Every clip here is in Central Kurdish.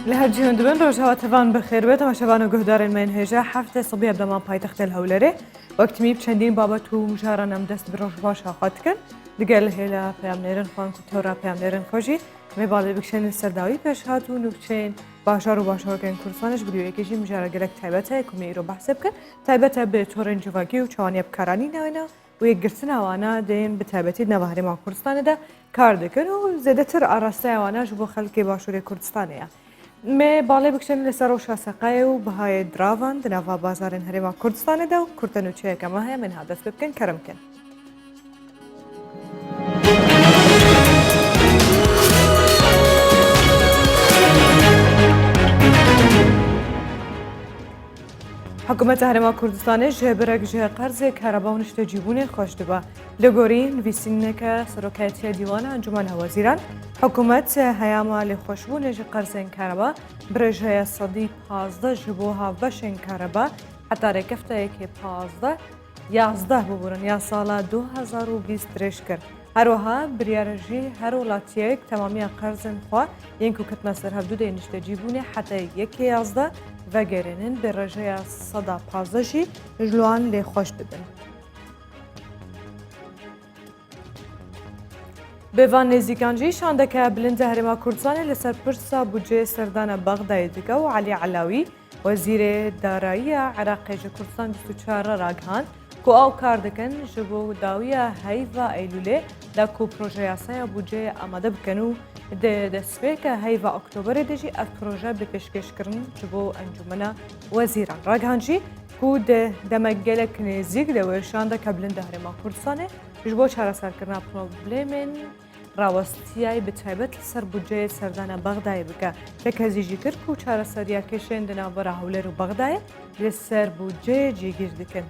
لهجهن دبن روجها تفان بخير بيت وشبان وجهدار المنهجة حفظ صبية بدمان بايتخت الهولري وقت ميب چندین بابت و مجارا نم دست بروش باش آخات کن دگل هلا پیامنرن خوان کتورا پیامنرن خوشی میباله بکشن سرداوی پیش هات و نکچین باشار و باشار کن کورسانش بدیو یکیشی مجارا گلک تایبته کمی رو بحثب کن تایبته به تورن جواگی و چوانی بکارانی ناینا و یک گرسن آوانا دین به تایبتی نوهری ما کردستان ده کار دکن و زده تر آراسته آوانا جبو خلکی باشور کردستانه می بالا بکشن لسروش سقای و بهای دراوان دنوا بازارن هرما کردستان ده و کردنو چه کما های من حدث بکن کرم کن. حکومت هرما کردستان جبرک جه قرض کارباو نشته جیبونه خوشته با لگورین ویسینه که سرکاتی دیوان انجمن وزیران حکومت هیاما لخوشبون جه قرض کاربا برجه صدی 15 جبوها بشن کاربا حتی رکفته که 11 ببورن یا سال 2020 رش کرد. هروها بریارجی هر ولاتیک تمامی قرض خوا ینکو کتنا سر حدود نشته جیبونه حتی 11 و گرینن به رجای صدا پازشی جلوان لی خوش ببن. به وان نزیکانجی شانده که بلند هرما کردستان لسر پرسا بودجه سردان بغداد دیگه و علی علاوی وزیر دارایی عراق کردستان 24 راگهان کو او کار دکن جبو داویه هیوا ایلوله دا کو پروژه سیا بودجه آماده بکنو دسته که هیوا اکتبر دیجی از پروژه به پیشکش کردن جبو انجمن وزیران راگهانجی کو دمگلک نزیک دوشانده که بلند هرما کردستانه جبو چهار سر کردن پروبلمن راوستیای به تایبت سر بودجه سردان بغداد بکه که کزیجی کرد کو چهار سریا کشند نابرا حوله رو بغداد لسر بودجه جیگیر دکن.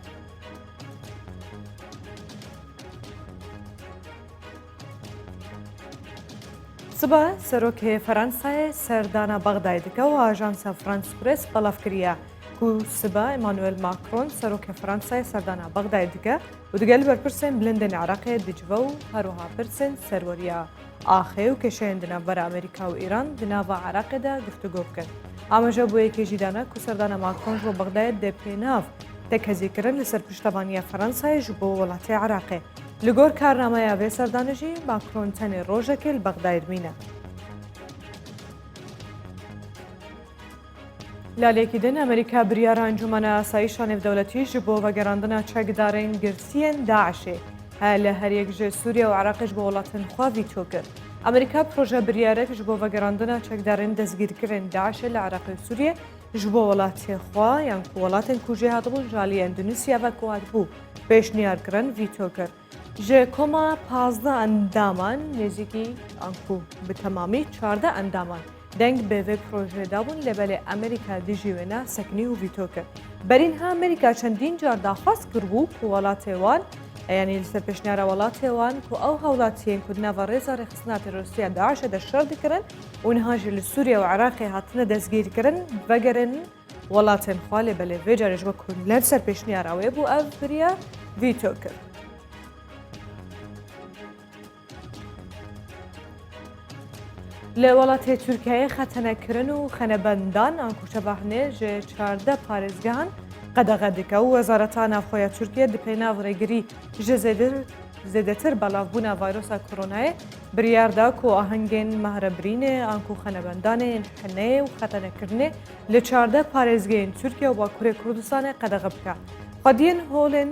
صبح سروک فرانسه سردان بغداد که و آژانس فرانس پرس بلاف کریه کو صبح ایمانوئل ماکرون سروک فرانسه سردان بغداد که و دگل بر پرسن بلندن عراق دجوو هروها پرسن سروریا آخه و کشند نوار امریکا و ایران دناو عراق ده گفتگو کرد. آماجا بوی که جیدانه کو سردان ماکرون رو بغداد ده پیناف تکذی کرن لسر پشتوانی فرانسه جبو ولات عراقه. لگور کارنامه اوی سردانجی ماکرون تن روژه که بغداد مینه. لالیکی دن امریکا بریار انجمن آسایشان دولتی جبو و گراندن چگدارین گرسین داعشه. هل هر یک جه سوریه و عراقش با ولاتن خواهی تو کرد. امریکا پروژه بریاره که جبو و گراندن چگدارین دزگیر کردن داعشه لعراق سوریه جبو ولات خواه یعنی ولاتن کوچه هاتبون جالی اندونزیا و کوات بو پیش نیار کردن ویتو کرد. جه کما 15 اندامان نزدیکی آنکو به تمامی 14 اندامان دنگ به وی پروژه دابون لبل امریکا دیجیونا سکنی و ویتو کرد. برین ها امریکا چندین جار داخواست کربو که ولات وان یعنی لسه پیشنهاد ولات وان که او هولاتین که نوارزا رخصنات روسیه داعش دشار دکرن اونها جل سوریه و عراق هاتن دزگیر کرن وگرن ولاتن خاله بله وجرج بکن لسه پیشنهاد اوی بو افریا ویتو کرد. لولات ترکیه خطنه کرن و خنبندان آنکو شبهنه جه 14 پارزگان قدغدکه و وزارتان افخوی ترکیه دپینا ورگری جه زیدتر بلاوبون ویروس کرونای بریارده که آهنگین مهربرین آنکو خنبندان حنه و خطنه کرنه ل 14 پارزگین ترکیه و باکوری کردستان قدغبکه خودین هولن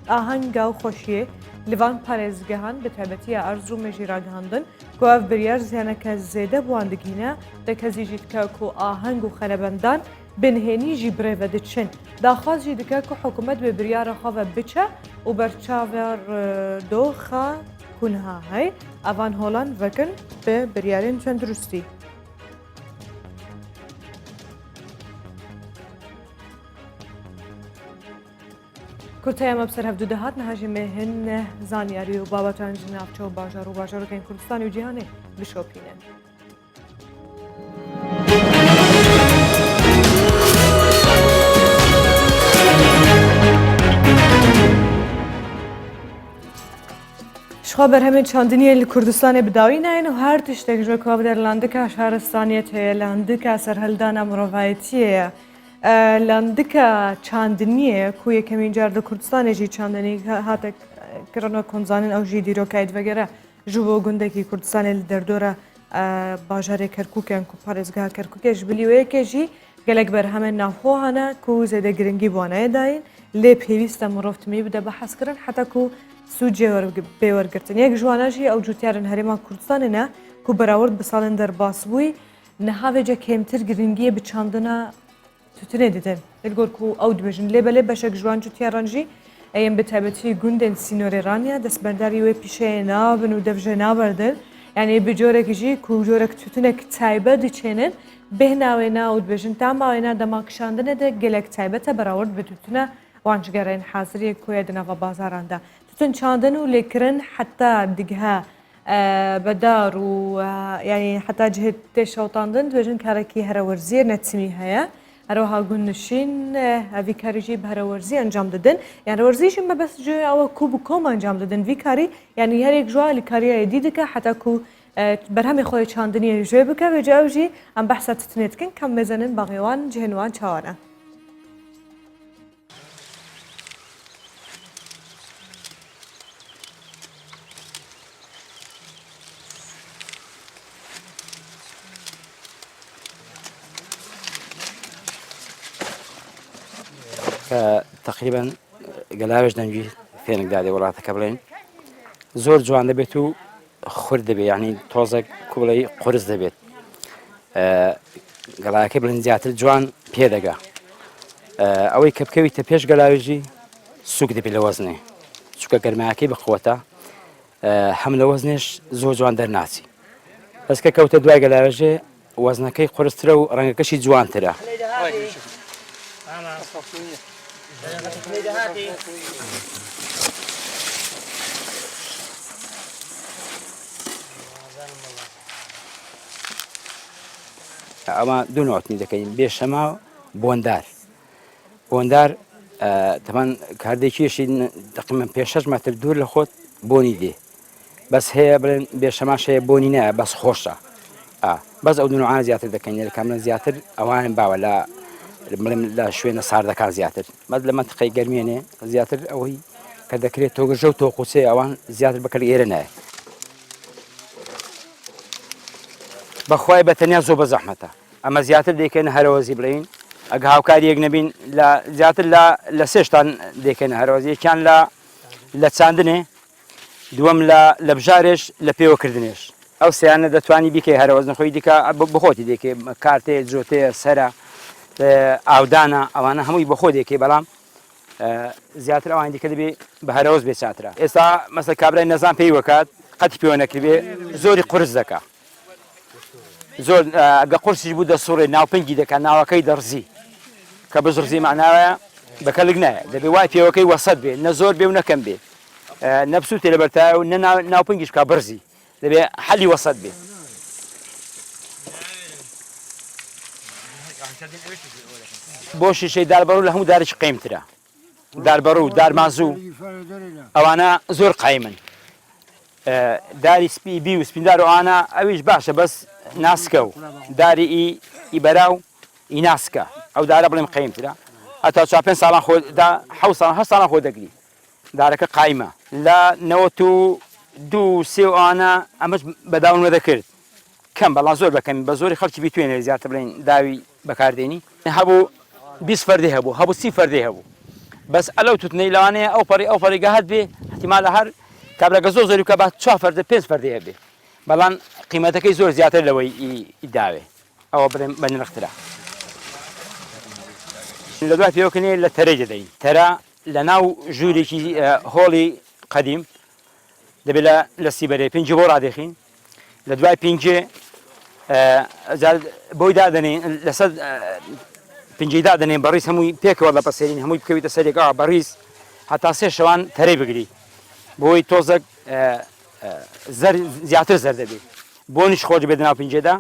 آهنگا و خوشیه لیوان پارێزگەهان به تایبەتی ئەرز و مێژیراگەهاندن گواو بریار زیانەکە زێدە بواندگینە دەکەزیژی دکە و ئاهەنگ و خەنەبەندان بنهێنیژی برێڤە دچن داخوازی دکە و حکوومەت بە بریارە خاوە بچە و بەرچاوێر دۆخە کونها هەی ئەوان هۆڵان vەکن بە بریارên چەند دروستی. کورتای ما بسر هفته دهات نهاجی مهن زانیاری و بابتان جنافچه و باجار که این کردستان و جهانه بشوپینن. خوا بەرهەمێ چاندنیە لە کوردستانی بداوی ناین و هەر تشتێک ژێ کوا بدەر لاندکە شارستانیەت هەیە لاندکە سەرهەلدانا مرۆڤایەتیەیە لاندکە چاندنیە کو یەکەمین جار لە کوردستانێکی چاندنی هاتە کردنەوە کۆنزانن ئەو ژی دیرۆکایت وەگەرە ژوو بۆ گوندێکی کوردستانی لە دەردۆرە باژارێک کەرکووکیان و پارێزگا کەرکووکێش بلیوەیەکێژی گەلێک بەرهەمێن ناوخۆهانە کو زێدە گرنگی بوانایەداین لێ پێویستە مرۆڤتمی بدە بە حەزکردن حتا کو سوودجێ بێوەرگرتن یەک جوانەژی ئەو جوتیارن هەرێما کوردستانێنە کو بەراورد بە ساڵێن دەرباس بووی نەهاوێجە کێمتر گرنگیە بچاندنە توتنێ دیدن دەگۆر و ئەو دبێژن لێ بەلێ بەشێک جوان جوتیارانژی ئەم بەتایبەتی گوندێن سینۆرێرانە دەستبەرداری وێ پیشەیە نابن و دەبژێ نابەردن یعنی بجۆرێکیژی کو جۆرەك توتنێک تایبە دچێنن بهناوێنا و دبێژن تاماوێنا دەماکشاندنێدە gelek تایبەتە بەراورد بە توتنە وانجگەرێن حازریە کوێ دناوە بازاراندا توتن چاندن و لێکردن حتا دیگها بەدار و ینی حتا جهت تێشەوتاندن دوێژن کارێکی هەرەوەرزیە نەتیمی هەیە هەروەها گونشین ئەوی کاریژی بە هەرەوەرزی ئەنجام دەدن یانەوەرزیشم بەبەست جێ ئەوە کوب و کۆم ئەنجام دەدن وی کاری یعنی هەرێک ژوالی کاریایە دی دکە حتا کو بەرهەمی خۆی چاندنیە ژێ بکە وێجاوژی ئەم بەحسە تتنێتکن کەم بزنن باغێوان جهێنوان چاوانە تقریبا گەلاوێژ دەنگی فێنک دادێ وڵاتەکە بڵێن زۆر جوان دەبێت و خورد دەبێت یعنی تۆزێک کوڵی قرس دەبێت گەڵایەکەی بڵێن زیاتر جوان پێدەگا ئەوەی کە بکەویتە پێش گەلاوێژی سوک دەبێت لە وەزنێ چونکە گەرمایەکەی بخۆتە هەم لە وەزنێش زۆر جوان دەرناچی بەس کە کەوتە دوای گەلاوێژێ وەزنەکەی قورسترە و ڕەنگەکەشی جوانترە ئەمە دوو نۆتنی دەکەین بێشەما بۆندار بۆندار تەمان کاردێکیشی تقریبا 5-6 مەتر دوور لە خۆت بۆنی دێ بەس هەیە بڵێن بێشەماش هەیە بۆنی نایە بەس خۆشە بەس ئەو دوو نوعانە زیاتر دەکەین لە کاملە زیاتر ئەوانن باوە بڵێم لە شوێنە ساردەکان زیاتر مەد لە منتقەی گەرمێنێ زیاتر ئەوەی کە دەکرێت تۆگەژە و تۆقوچێ ئەوان زیاتر بەکەر ئێرە نایە بەخوای بەتەنیا زۆر بە زەحمەتە ئەمە زیاتر دەیکەن هەرەوەزی بڵین ئەگە هاوکاریەک نەبین زیاتر لە سێشتان دەیکەن هەرەوەزی یەکیان لە چاندنێ دووەم لە بژارێش لە پێوەکردنێش ئەو سیانە دەتوانی بیکەی هەرەوەزن خۆی دیکە بخۆتی دێکێ کارتێ جۆتەیە سەرە ئاودانە ئەوانە هەمووی بەخۆ دێکێ بەڵام زیاتر ئەوان دیکە دەبێ بە هەرەوەز بێ چاترە ئێستا مەسە کابرای نەزان پێی وەکات قەتی پێوە نەکردبێ زۆری قورس دەکا زۆر ئەگە قورسیش بوو دەسوڕێ ناوپەنگی دەکات ناوەکەی دەڕزی کە بزڕزی معناوەیە بەکەلک نایە دەبێ وای پێوەکەی وەسەد بێ نە زۆر بێ و نەکەم بێ نەبسووتێ لە بەرتایە و ناوپەنگیش کا بڕزی دەبێ حەلی وەسەد بێ بۆ شیشەی داربەڕوو لە هەموو دارێکی قەیمترە داربەڕوو دارمازوو ئەوانە زۆر قایمن داری سپی بی و سپیندار و ئانە ئەویش باشە بەس ناسکە و داری ئیبەرا و ئیناسکە ئەو دارە بڵێم قەیمترە هەتا 4-5 ساڵان خۆدا 7 ساڵان خۆ دەگری دارەکە قایمە لە 92-3 ئانە ئەمەش بەداون دەکرد کەم بەڵام زۆر بەکەم بە زۆری خەڵکی بیتوێنێ زیاتر بڵێن داوی بەکاردێنی هەبوو 20 فەردی هەبوو 30 فەردی هەبوو بەس ئەلەو توتنەی لەوانەیە ئەو پەڕێگە هەت بێ احتیمال لە هەر کابراگە زۆر زۆری کە بە 4 فەردە 5 فەردی هەبێ بەڵام قیمەتەکەی زۆر زیاتر لەوەی داوێ ئەوە بڵێم بە نرخترە لە دوای پێوەکەنێ لە تەرەی دەدەین تەرە لە ناو ژوورێکی هۆڵی قەدیم دەبێت لە سیبەرێ پێنجی بۆ ڕادێخین لە دوای پێنجێ بۆی دادەنێن لەسەر پێنجەی دادەنێن بەڕیز هەمووی پێکەوە لە پەسێرین هەمووی بکەویتە سەرێکەوە بەڕیز هەتا 3 شەوان تەرەی بگری بۆی تۆزێک زیاتر زەر دەبێت بۆنیش خۆش بێت ناو پێنجێدا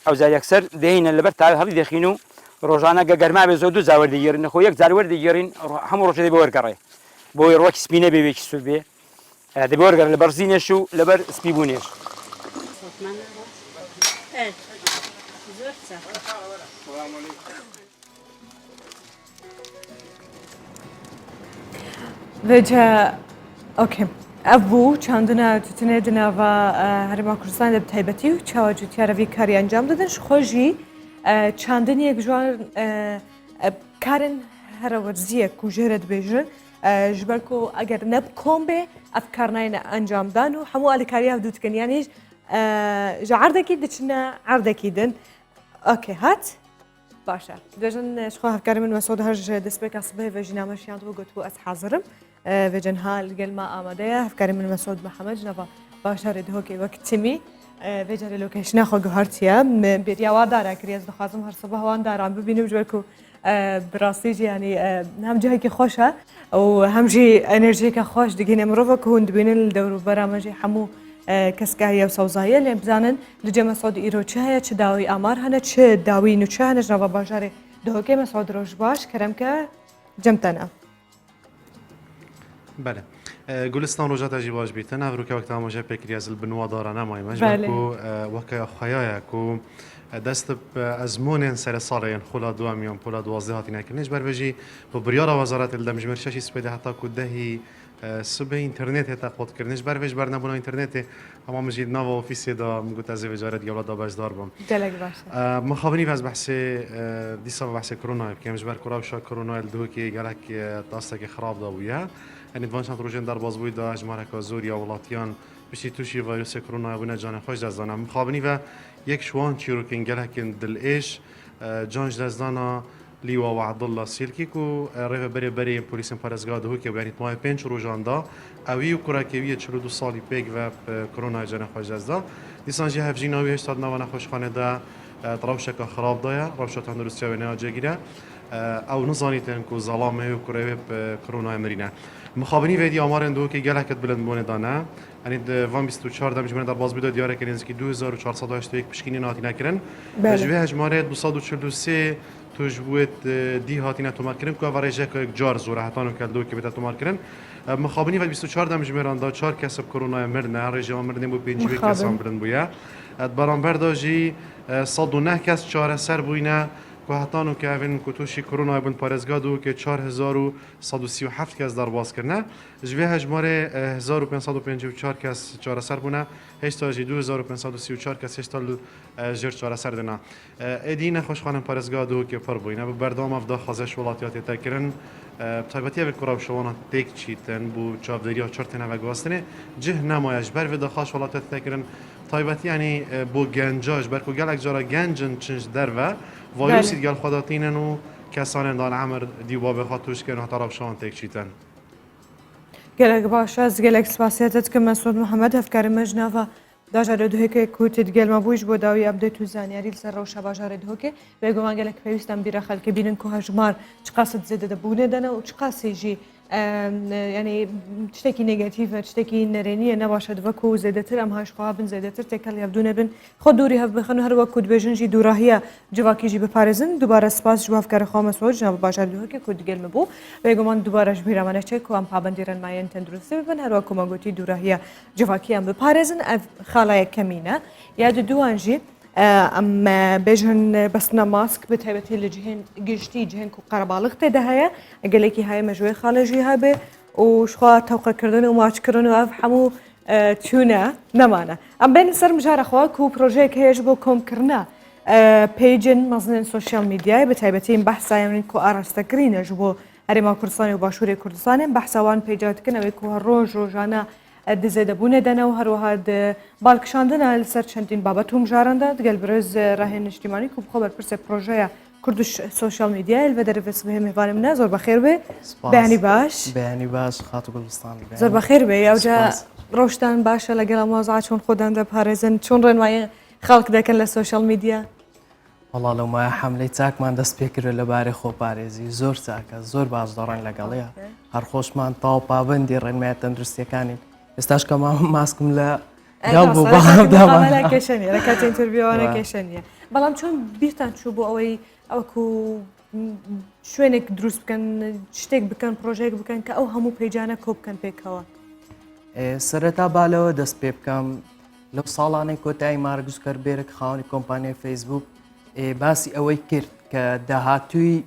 ئەو زار یەکسەر دێنە لەبەر تا هەڵی دەخین و ڕۆژانە گە گەرما بێ زۆر دوو جا وەردەگیرن خۆ یەک جار وەردەگیرین هەموو ڕۆژ دەبێ وەرگەڕێ بۆی ڕۆکی سپینە بێ وێکی سوود بێ دەبێ وەرگەڕن لەبەر زینێش و لەبەر سپیبوونێش Veja, okey. Ev çandına tütüne dinava Herêma Kurdistanê de bi taybetî û çawa vî karî encam didin ji xwe jî çandiniyek ji wan karên herewerziyek ku jê re dibêjin ji ber ku eger ne bi kombe ev kar nayêne encam dan û hemû alîkariya ev dû dikin yanî ji erdekî diçine erdekî din. Okey hat? Başa. Dibêjin ji xwe hevkarê min Mesûd her ji destpêka sibehê ve jînameşiyan dibû gotibû ez hazirim. وجنها القلمة آمادة أفكار من مسعود محمد جنبا باشر دهوكي وقت تمي وجر لوكيشن أخو جهرتيا بريا وادارا كرياز دخازم هر صباح وان دارا ببینیم جوالكو براسيج يعني هم جهة كي خوشة وهم جي انرژي كخوش دقينا مروفا كون دبين الدور برامجي حمو كسكاهية وصوزاية اللي بزانن لجا مسعود إيرو چهايا چه داوي آمار هنا چه داوي نو چه هنا جنبا باشر دهوكي مسعود روش باش كرمك جمتنا بله گلستان روجات اجی باش بیتن افرو که وقت آموزش پکری از البنوا دارانه مای مجبور کو وقت خیایا کو دست ازمون سر سالین خلا دو میون خلا 12 هاتی نکنیش بر وجی و بریار وزارت الدمج مرششی سپیده حتی کو دهی سب اینترنت هتا قط کردنش بر وج بر نبود اینترنت اما مجید نو اوفیسی دا مگوت از وزارت جولا دا باش دارم. دلگ باشه. مخابنی از بحث دیسا بحث کرونا که مجبور کوراب شا کرونا الدو که گلک دسته که خراب دا بوده. يعني دفانشان روجن در بازبوی دا اجماع کازوریا ولاتیان بشی توشی ویروس کرونا ابونه جان خوش دزدانه مخابنی و یک شوان چیرو که گلکن دل ایش جانج دزدانا لیوا و عبدالله سیلکی کو ریو بری پلیس پارزگاه دهو که بیانیت ماه 5 روزان دا اویو کراکیوی 42 سالی پیگ و کرونا جان خوش دزدا دیسان جه هفجیناوی هشتاد نوانه خوشخانه دا روشک خراب دایا روشک تندرستی و نه جگیره او نزانیتن کو ظلامه و کروی کرونا امرینه مخابنی ویدی آمارن دو که گلکت بلند بونه دانه یعنی وان 24 دم جمعه در باز بیداد دیاره کنین که 2481 پشکینی ناتی نکردن جوه اجماره 243 توجبوت دی هاتی نتومار کردن که وارجه که جار زوره هتانو که دو که بده تومار کردن مخابنی ویدی 24 دم جمعه دا 4 کس کرونا مرنه رژیم مرنه بو 5 کس هم بلند بویا برانبر داجی 109 کس چهار سر بوینه که هتانو که اون کتوشی کرونا بند پارزگاه دو که 4137 کس در باز کرده جوه اجماره 1554 کس چهار سر بونه هشتا جی 2534 کس هشتا جر چهار سر دنا ادین خوشخانه پارزگاه دو که پر بوینه به بردام افدا خازش ولاتیات تکرن طایباتی به کراب شوانا تک چیتن بو چابداریا چرتنه و گواستنه جه نمایش بر و دخاش ولاتیات تکرن طایباتی یعنی بو گنجاش برکو گلک جارا گنجن چنج در و وایروسی گل خداتینن و کسان دان عمر دیوبا به خاطرش که نه طرف شان تک چیتن گلک باشه از گلک سپاسیتت که مسعود محمد افکار مجنوا داجر دوه که کوتید گل مبوش بود داوی ابد تو زانیاری سر روش باجر دوه که بگو من گلک پیوستم بیره خلک بینن که هجمار چقاصد زده دبونه دنه و چقاصی جی يعني تشتكي نيجاتيف تشتكي نرينية نباشد وكو زيدتر أم هاش خوابن زيدتر تكل يبدون بن خود دوري هف بخنو هر وقت بيجن جي دوراهية جواكي جي بپارزن دوباره سپاس جواف کار خامس وج جناب باشد دوه که کد گل مبو بگو من دوباره جبیرم من چه ام پابندیرن ماین تندرسته ببن هر وقت ما گوتی دوراهية جواكي ام بپارزن خالای کمینه یاد دوانجی ام بيجهن بس ماسك بتهبتي لجهن جشتي جهن كو قربالغ تدهيا قالكي هاي مجوي خالجي هبه وشخوا توقع كردن وماش كردن واف حمو تشونا نمانا ام بين سر مجار اخوا كو بروجيك هيجبو كوم كرنا بيجن مزنن سوشيال ميديا بتهبتي بحثا يعني كو ارستكرين جبو هرما كردستان وباشوري كردستان بحثا وان بيجات كنا كو هروج روجانا دزده بونه دنه و هر واحد بالکشاندن لسر چندین بابتهم جارنده دقل برز راهن اجتماعی کوب خبر پرس پروژه کردش سوشال میدیا الودر فس به میوان من زور بخیر به بهنی باش خاطر گلستان زور بخیر به یا جا روشتن باشه لگل موضوع چون خودن در پارزن چون رنوای خلق دکن لسوشال میدیا والله لو ما حمله تاك ما دست بكر لباري خو باريزي زور تاك زور باز دوران لقاليا هر خوش ما طاو بابندي رن ما تندرستي كانين استاش كمان ماسكم لا قلبو بعض دابا لا كيشني ركعت انترفيو انا كيشني بلام چون بيرتان شو بو او كو شوينك دروس بكن شتيك بكن بروجيك بكن كاو همو بيجانا كوب كان بيكوا سەرەتا بالەوە دەست پێ بکەم لەو ساڵانەی کۆتایی مارگوس کەربێرێک خاوەنی کۆمپانیای فەیسبوک باسی ئەوەی کرد کە داهاتووی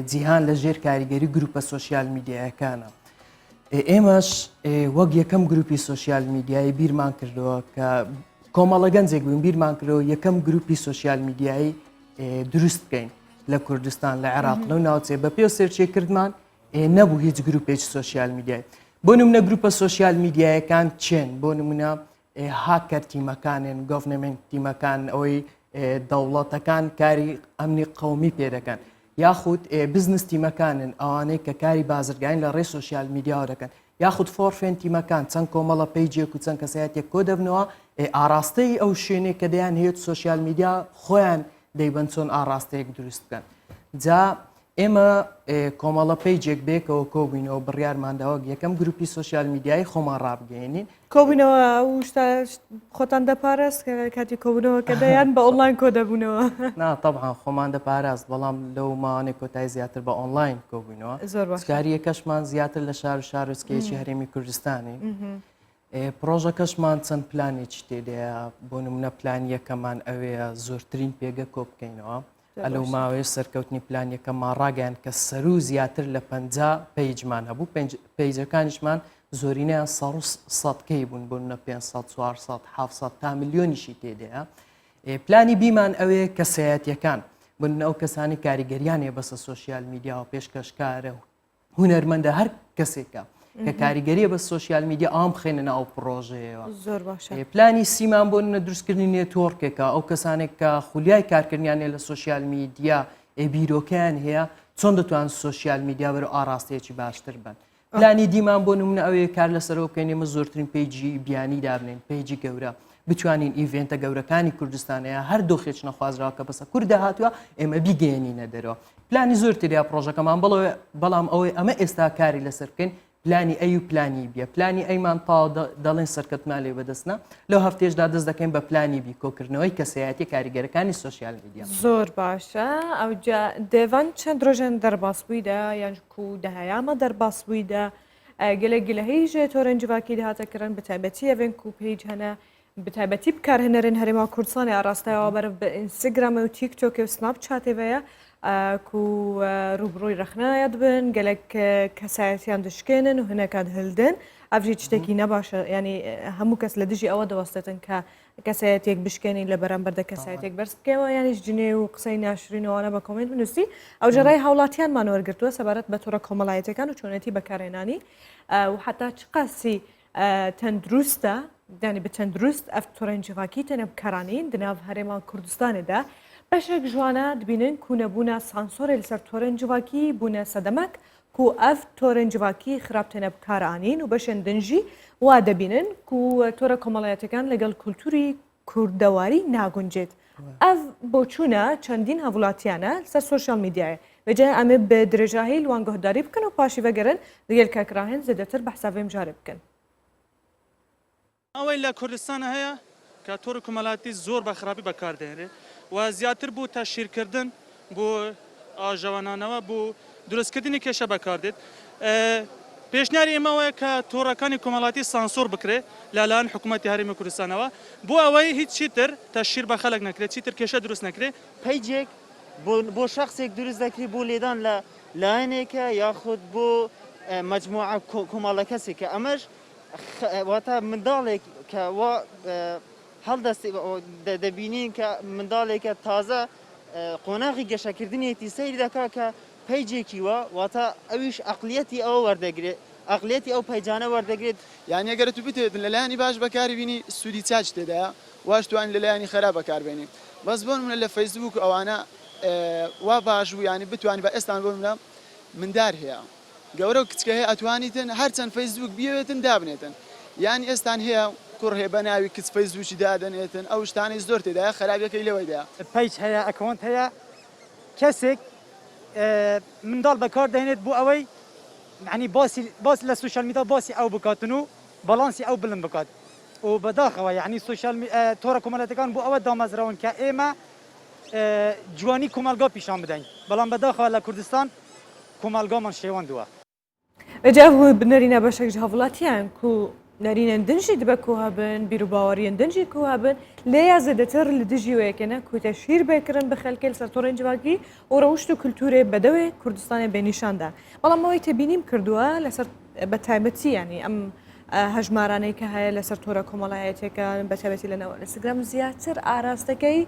جیهان لە ژێر کاریگەری گروپە سۆسیال میدیایەکانە. ئێمەش وەک یەکەم گروپی سۆسیال میدیایی بیرمان کردەوە کە کۆمەڵە گەنجێک بووین بیرمان کردەوە یەکەم گروپی سۆسیال میدیایی دروست بکەین لە کوردستان لە عێراق لەو ناوچێ بە پێ سێرچێکردمان نەبوو هیچ گروپێک سۆسیال میدیایی. بۆ نمونە گروپە سۆسیال میدیایەکان چێن بۆ نمونە هاکەر تیمەکانن گۆڤنمنت تیمەکان ئەوەی دەوڵەتەکان کاری ئەمنی قەومی پێ دەکەن یاخود بزنس تیمەکانن ئەوانەی کە کاری بازرگانی لە ڕێی سۆسیال میدیا دەکەن یاخود فۆرفێن تیمەکان چەند کۆمەڵە پەیجێک و چەند کەسایەتێک کۆ دەبنەوە ئاراستەی ئەو شوێنێک کە دەیان هەیە سۆسیال میدیا خۆیان دەیبەن چۆن ئاراستەیەک دروست بکەن. جا ئێمە کۆمەڵە پەیجێک بێکەوە کۆبووینەوە بڕیارمانداوە یەکەم گروپی سۆسیال میدیایی خۆمان ڕابگەێنین کۆبوونەوە شتا خۆتان دەپارێست کاتی کۆبوونەوە کە دەیان بە ئۆنلاین کۆ دەبوونەوە تەبعاً خۆمان دەپاراست بەڵام لەو ماوانێک کۆتایی زیاتر بە ئۆنلاین کۆبووینەوە زۆر باش کاریەکەشمان زیاتر لە شار و شارۆچکەیەکی هەرێمی کوردستانی پرۆژەکەشمان چەند پلانێکی تێدەیە بۆ نمونە پلان یەکەمان ئەوەیە زۆرترین پێگە کۆ بکەینەوە ئەلەو ماوەیە سەرکەوتنی پلان یەکەممان ڕاگەیان کە سەرو زیاتر لە 50 پەیجمان هەبوو پەیجەکانیشمان زۆرینەیان 100کەی بوون بوون نە 500 400 700 تا ملیۆنیشی تێدەیە. پلانی بیمان ئەوەیە کەسایەتیەکان بن ئەو کەسانی کاریگەریانێ بەسە سۆسیال میدیا و پێشکەشکارە هونەرمەندە هەر کەسێکە کە کاریگەریە بە سۆسیال میدیا ئام بخێنە ناو پرۆژەیەوە. زۆر باشە پلانی سیمان بۆ نە دروستکردنی نێتۆرکێکە ئەو کەسانێک کە خولیای کارکردیانێ لە سۆسیال میدیا بیرۆکیان هەیە چۆن دەتوان سۆسیال میدیا بەرە ئاراستەیەکی باشتر بن. پلانی دیمان بۆ نمونە ئەوەیە کار لەسەرەوە بکەین ئێمە زۆرترین پێیجی بیانی دابنین پێیجی گەورە بتوانین ئیڤێنتە گەورەکانی کوردستانەیە هەر دۆخێک نەخوازراوە کە بەسە کووردا هاتووە ئێمە بیگەێنینە دەرەوە. پلانی زۆرتریا پرۆژەکەمان بەڵام ئەوەی ئەمە ئێستا کاری لەسەر بکەین پلانی ئەی و پلانی بیە پلانی ئەیمان تاو دەڵێن سەرکەوتمان لێ بەدەستنا لەو هەفتێشدا دەست دەکەین بە پلانی بی کۆکردنەوەی کەسایەتی کاریگەرەکانی سۆسیال میدیا. زۆر باشە ئەو دێوان چەند ڕۆژێن دەرباس بوویدا یان کو دەهەیامە دەرباس بوویدا گەلێک گلەهەی ژێ تۆرەنجڤاکی داهاتەکردن بەتایبەتی ئەڤێن و پێیج هەنە بەتایبەتی بکارهێنەرێن هەرێما کوردستانی ئاراستایەوە بەرە بە ئینستاگرامە و تیکتۆکێ و سناپ چاتێڤەیە کو ڕوبڕۆی رەخنایە دبن گەلێک کەسایەتیان دشکێنن و هەنەکان هەلدن ئەڤژی شتێکی نەباشە ینی هەموو کەس لە دژی ئەوە دەوەستێتن کە کەسایەتێک بشکێنی لە بەرامبەردە کەسایەتێک بەرز بکەوە یانیش جنێ و قسەی ناشرینەوەە بە کۆمنت بنووسی ئەو ژێڕای هاوڵاتیانمان وەرگرتووە سەبارەت بە تۆڕە کۆمەڵایەتەکان و چۆنەتی بەکارهێنانی و حتا چ قاسی تەندروستە دانی بە تەندروست ئەف تۆرەنجڤاکی تەنە بکارانین دناو هەرێما کوردستانێدا بەشێک جوانە دبینن کو نەبوونە سانسۆرێ لەسەر تۆرەنجڤاکی بوونە سەدەمەک کو ئەف تۆرەنجڤاکی خراپتەنە بکارانین و بەشێن دنجی وا دەبینن کو تۆرە کۆمەڵایەتەکان لەگەڵ کولتوری کوردەواری ناگونجێت ئەف بۆچوونە چەندین هەوڵاتیانە لەسەر سۆسیال میدیایە بەجێ ئەمێ بە درێژاهی لوان گۆهداری بکەن و پاشی بەگەرن لەگەل کاکراهێن زێدەتر بە حسابێم جارێ بکەن. ئەوەی لە کوردستان هەیە کە تۆڕی کۆمەڵایەتی زۆر بە خراپی بەکاردێنێت و زیاتر بوو تەشیرکردن بۆ ئاژەوانانەوە بۆ دروستکردنی کێشە بەکاردێت. پێشنیاری ئێمەوەیە کە تۆڕەکانی کۆمەڵایەتی سانسۆر بکرێ لەلایەن حکوومەتی هەرێمی کوردستانەوە بۆ ئەوەی هیچ چیتر تەشیر بە خەڵک نەکرێت چیتر کێشە دروست نەکرێت. پەیجێک بۆ شخصێک دروست دەکری بۆ لێدان لە لایەنێکە یاخود بۆ مەجموعە کۆمەڵە کەسێکە ئەمەش واتە منداڵێک کە هەڵدەستی دەبینین کە منداڵێکە تازە قۆناغی گەشەکردنیەتی سەیری دەکا کە پەیجێکی وە واتە ئەویش عەقلیەتی ئەوە وەردەگرێت عەقلیەتی ئەو پەیجانە وەردەگرێت. یعنی ئەگەر تو بتێت لەلایەنی باش بەکاری بینی سوودی چاچ تێدایە واش توانین لەلایەنی خراپ بەکاربێنی بەس بۆ نمونە لە فەیسبوک ئەوانە وا باش بوو ینی بتوانانی بە ئێستان بۆ منە مندار هەیە گەورە و کچکە هەیە ئەتوانیتن هەرچەند فەیسبوک بیەوێتن دابنێتن یانی ئێستان هەیە کوڕ هەیە بە ناوی کچ فەیسبوکی دادەنێتن ئەو شتانەی زۆر تێدایە خراپەکەی لەوەیدا. پەیج هەیە ئەکەونت هەیە کەسێک منداڵ بەکار دەهێنێت بۆ ئەوەی معنی باسی لە سوشال میدیا باسی ئەو بکاتن و بەڵانسی ئەو بلند بکات و بەداخەوە یعنی سوشال تۆڕە کۆمەڵایەتەکان بۆ ئەوە دامەزراون کە ئێمە جوانی کۆمەلگا پیشان بدەین بەڵام بەداخەوە لە کوردستان کۆمەلگامان شێوەندووە. ئەجا بنەرینە بەشێک هەوڵاتیان کو نەرینە دنجی دبە کوهابن بیر و باوەڕیان دنجی کوهابن لێیا زەدەتر لە دژی وەیەکەنە کوتە شیر بێکردن بە خەلکێل سەرتۆڕێن جوواکی و ڕەوشت و کولتورێ بەدەوێ کوردستانی بێنیشاندا بەڵام ئەوەی تەبینیم کردووە لەسەر بە تایبەتی ینی ئەم هەژمارانەی کە هەیە لەسەر تۆرە کۆمەڵایەتەکان بەتابەتی لەنەوە ئینستاگرام زیاتر ئاراستەکەی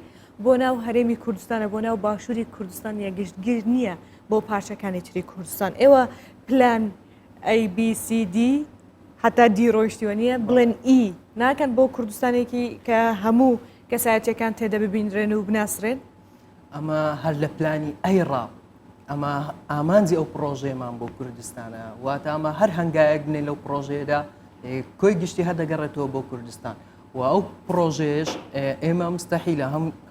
بۆ ناو هەرێمی کوردستانە بۆ ناو باشووری کوردستان یەگەشتگیر نییە بۆ پارچەکانی تری کوردستان ئێوە پلان ABCD حتا دیڕۆیشتیوە نییە بڵێن ئی ناکەن بۆ کوردستانێکی کە هەموو کەسایەتەکان تێدە ببینرێن و بناسرێن ئەمە هەر لە پلانی ئەیڕا ئەمە ئامانجی ئەو پرۆژەیەمان بۆ کوردستانە واتە ئەمە هەر هەنگایەک بنێ لەو پرۆژەیەدا کۆی گشتی هەردەگەڕێتەوە بۆ کوردستان و ئەو پرۆژێش ئێمە مستەحیلە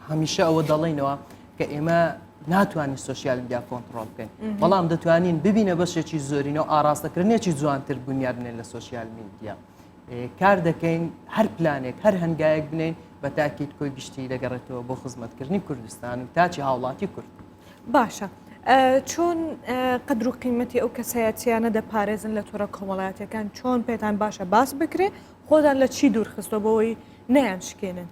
هەمیشە ئەوە دەڵێنەوە کە ئێمە ناتوانین سوسیال میدیا کۆنتڕۆڵ بکەین بەڵام دەتوانین ببینە بەشێکی زۆرینەوە ئاراستەکردنێکی جوانتر بنیادنێن لە سوسیال میدیا کار دەکەین هەر پلانێک هەر هەنگایەک بنین بە تاکیید کۆی گشتی دەگەڕێتەوە بۆ خزمەتکردنی کوردستان و تاچی هاوڵاتی کورد باشە چۆن قدر و قیمەتی ئەو کەسایەتیانە دەپارێزن لە تۆرە کۆمەڵایەتەکان چۆن پێتان باشە باس بکرێ خۆدان لە چی دوورخستەوە بەوەی نەیان شکێنن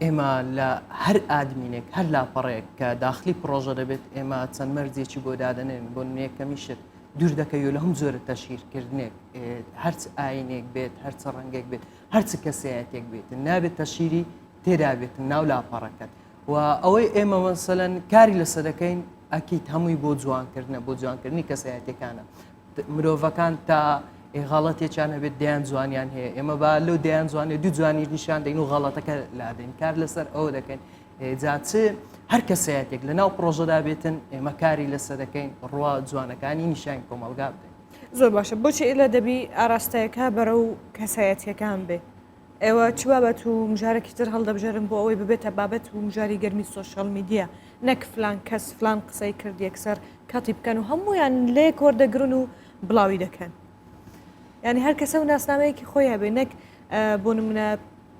ئێمە لە هەر ئادمینێک هەر لاپەڕێک کە داخلی پرۆژە دەبێت ئێمە چەند مەرجێکی بۆ دادەنێن بۆ نوێکەمیشت دوور دەکەی و لە هەم زۆرە تەشیرکردنێک هەرچ ئاینێک بێت هەرچ ڕەنگێک بێت هەرچ کەسایەتێک بێت نابێت تەشیری تێدا بێت ناو لاپەڕەکەت و ئەوەی ئێمە مەسەلەن کاری لەسەر دەکەین ئەکید هەمووی بۆ جوانکردنە بۆ جوانکردنی کەسایەتەکانە مرۆڤەکان تا غەڵەتێکیان هەبێت دەیان جوانیان هەیە ئێمە با لەو دەیان جوانێ دوو جوانی نیشان دەین و غەڵەتەکە لادەین کار لەسەر ئەوە دەکەین جاچ هەر کەسایەتێک لە ناو پرۆژەدا بێتن ئێمە کاری لەسەر دەکەین ڕوا جوانەکانی نیشان کۆمەڵگا بدەین زۆر باشە بۆچی ئێلە دەبی ئاراستەیەەکە بەرە و کەسایەتیەکان بێ ئێوە چ بابەت و مژارێکی تر هەڵدەبژێرن بۆ ئەوەی ببێتە بابەت و مژاری گەرمی سۆشال میدیا نەک فلان کەس فلان قسەی کرد یەکسەر کاتی بکەن و هەمویان لێ کۆردەگرن و بڵاوی دەکەن ینی هەر کەسە و ناسنامەیەکی خۆی هەبێ نەک بۆ نمونە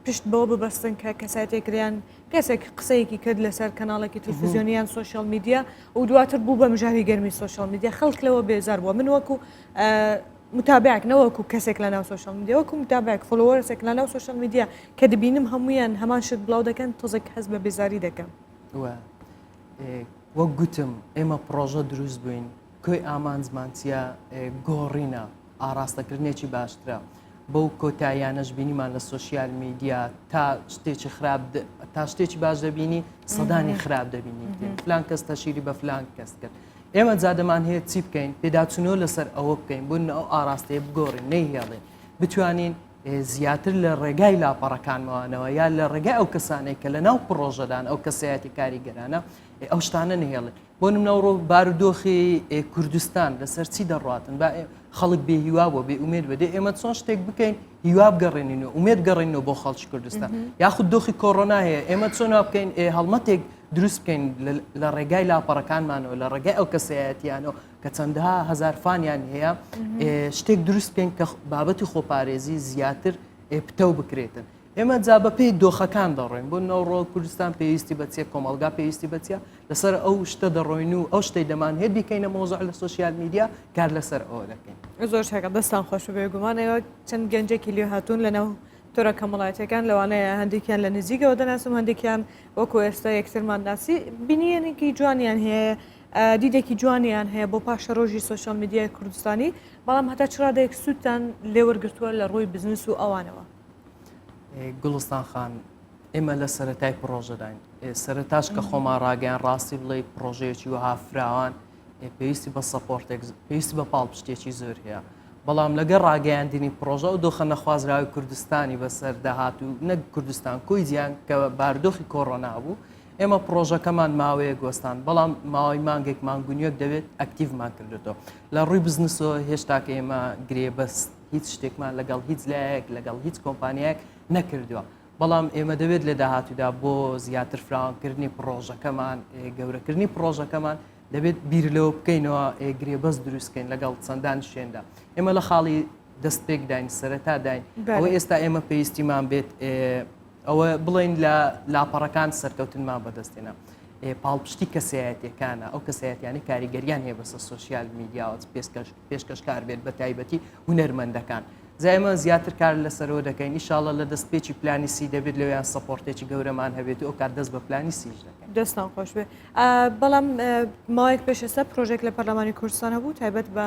پشت بۆ ببەستن کە کەسایەتێکریان کەسێک قسەیەکی کرد لەسەر کەناڵێکی تلڤیزیۆنیان سوۆشیال میدیا و دواتر بوو بە مژاری گەرمی سوۆشیال میدیا خەڵک لەوە بێزار بووە من وەکو متابعك نەوەکو کەسێک لە ناو سوۆشیال میدیا وەکو متابعك فۆلۆوەرسێک لە ناو سوۆشیال میدیا کە دەبینم هەمویان هەمان شت بڵاو دەکەن تۆزێک هەست بە بێزاری دەکەم وەک گوتم ئێمە پرۆژە دروست بووین کۆی ئامانزمانچیە گۆڕینە ئاراستەکردنێکی باشترە بەو کۆتاییانەش بینیمان لە سوۆشیال میدیا تا شتێکی خراپ تا شتێکی باش دەبینی سەدانی خراپ دەبینی فلان کەس تەشیری بە فلان کەس کرد ئێمە جادەمان هەیە چی بکەین پێداچونەوە لەسەر ئەوە بکەین بۆ ئەو ئاراستەیە بگۆڕین نەیهێڵین بتوانین زیاتر لە ڕێگای لاپەڕەکانمانەوە یا لە ڕێگای ئەو کەسانێک کە لە ناو پرۆژەدان ئەو کەسایەتی کاریگەرانە ئەو شتانە نهێڵن بۆ نمونەوڕۆ بارودۆخی کوردستان لەسەر چی دەڕاتن خەڵک بێ هیوا بۆ بێ ئومێد بەدێ ئێمە چۆن شتێک بکەین هیوا بگەڕێنینەوە ئومێد گەڕێنەوە بۆ خەڵکی کوردستان یاخود دۆخی کۆڕۆنا هەیە ئێمە چۆن بکەین هەڵمەتێک دروست بکەین لە ڕێگای لاپەڕەکانمانەوە لە ڕێگای ئەو کەسایەتیانەوە کە چەندەها هەزارفانیان هەیە شتێک دروست بکەین کە بابەتی خۆپارێزی زیاتر پتە بکرێتن ئێمە جا بە پێی دۆخەکان دەڕۆین بۆ نەوڕۆ کوردستان پێویستی بەچێ کۆمەلگا پێویستی بەچە لەسەر ئەو شتە دەڕۆین و ئەو شتەی دەمان هێت بیکەینە مۆزوع لە سوۆشیال میدیا کار لەسەر ئەوە دەکەین زۆر شەکە دەستان خۆش بێگومانەوە چەند گەنجێکی لێ هاتوون لەناو تۆرە کەمەڵایەتەکان لەوانەیە هەندێکیان لە نزیکەوە دەناسم هەندێکیان وەکو ئێستا یەکترمان ناسی بینیەنێکی جوانیان هەیە دیدێکی جوانیان هەیە بۆ پاشە ڕۆژی سوۆشیال میدیای کوردستانی بەڵام هەتا چڕادەیەک سوودتان لێوەرگرتووە لە ڕووی بزنس و ئەوانەوە گوڵستان خان ئێمە لە سەرەتای پرۆژەداین سەرەتاش کە خۆمان ڕاگەیان ڕاستی بڵێ پرۆژەیەکی وها فراوان پێویستی بە سەپۆرتێک پێویستی بە پاڵپشتێکی زۆر هەیە بەڵام لەگەڵ ڕاگەیاندنی پرۆژە و دۆخە نەخوازراوی کوردستانی بەسەر داهات و نەک کوردستان کۆی جیان کە باردۆخی کۆڕۆنا بوو ئێمە پرۆژەکەمان ماوەیە گۆستان بەڵام ماوەی مانگێک مانگونیۆک دەوێت ئەکتیڤمان کردێتەوە لە ڕووی بزنسەوە هێشتا کە ئێمە گرێبەست هیچ شتێکمان لەگەڵ هیچ لایەک لەگەڵ هیچ کۆمپانیایەک نەکردووە بەڵام ئێمە دەوێت لە داهاتوودا بۆ زیاتر فراوانکردنی پرۆژەکەمان گەورەکردنی پرۆژەکەمان دەبێت بیر لەوە بکەینەوە گرێبەست دروستکەین لەگەڵ چەندان شوێندا ئێمە لە خاڵی دەستپێک داین سەرەتا داین ئەوە ئێستا ئێمە پێویستیمان بێت ئەوە بڵین لە لاپەڕەکان سەرکەوتنمان بەدەستێنە پاڵپشتی کەسایەتەکانە ئەو کەسایەتیانی کاریگەریان هەیە بەسەر سوسیال میدیاوە پێشکەشکار بێت بە تایبەتی هونەرمەندەکان زایمە زیاتر کار لەسەرەوە دەکەین ئیشاڵە لە دەستپێکی پلانی سی دەبێت لەویان سەپۆرتێکی گەورەمان هەبێت و ئەو کار دەست بە پلانی سیش دەکەین دەستان خۆش بێ بەڵام ماوەیەک پێشەستا پرۆژێک لە پەرلەمانی کوردستان هەبوو تایبەت بە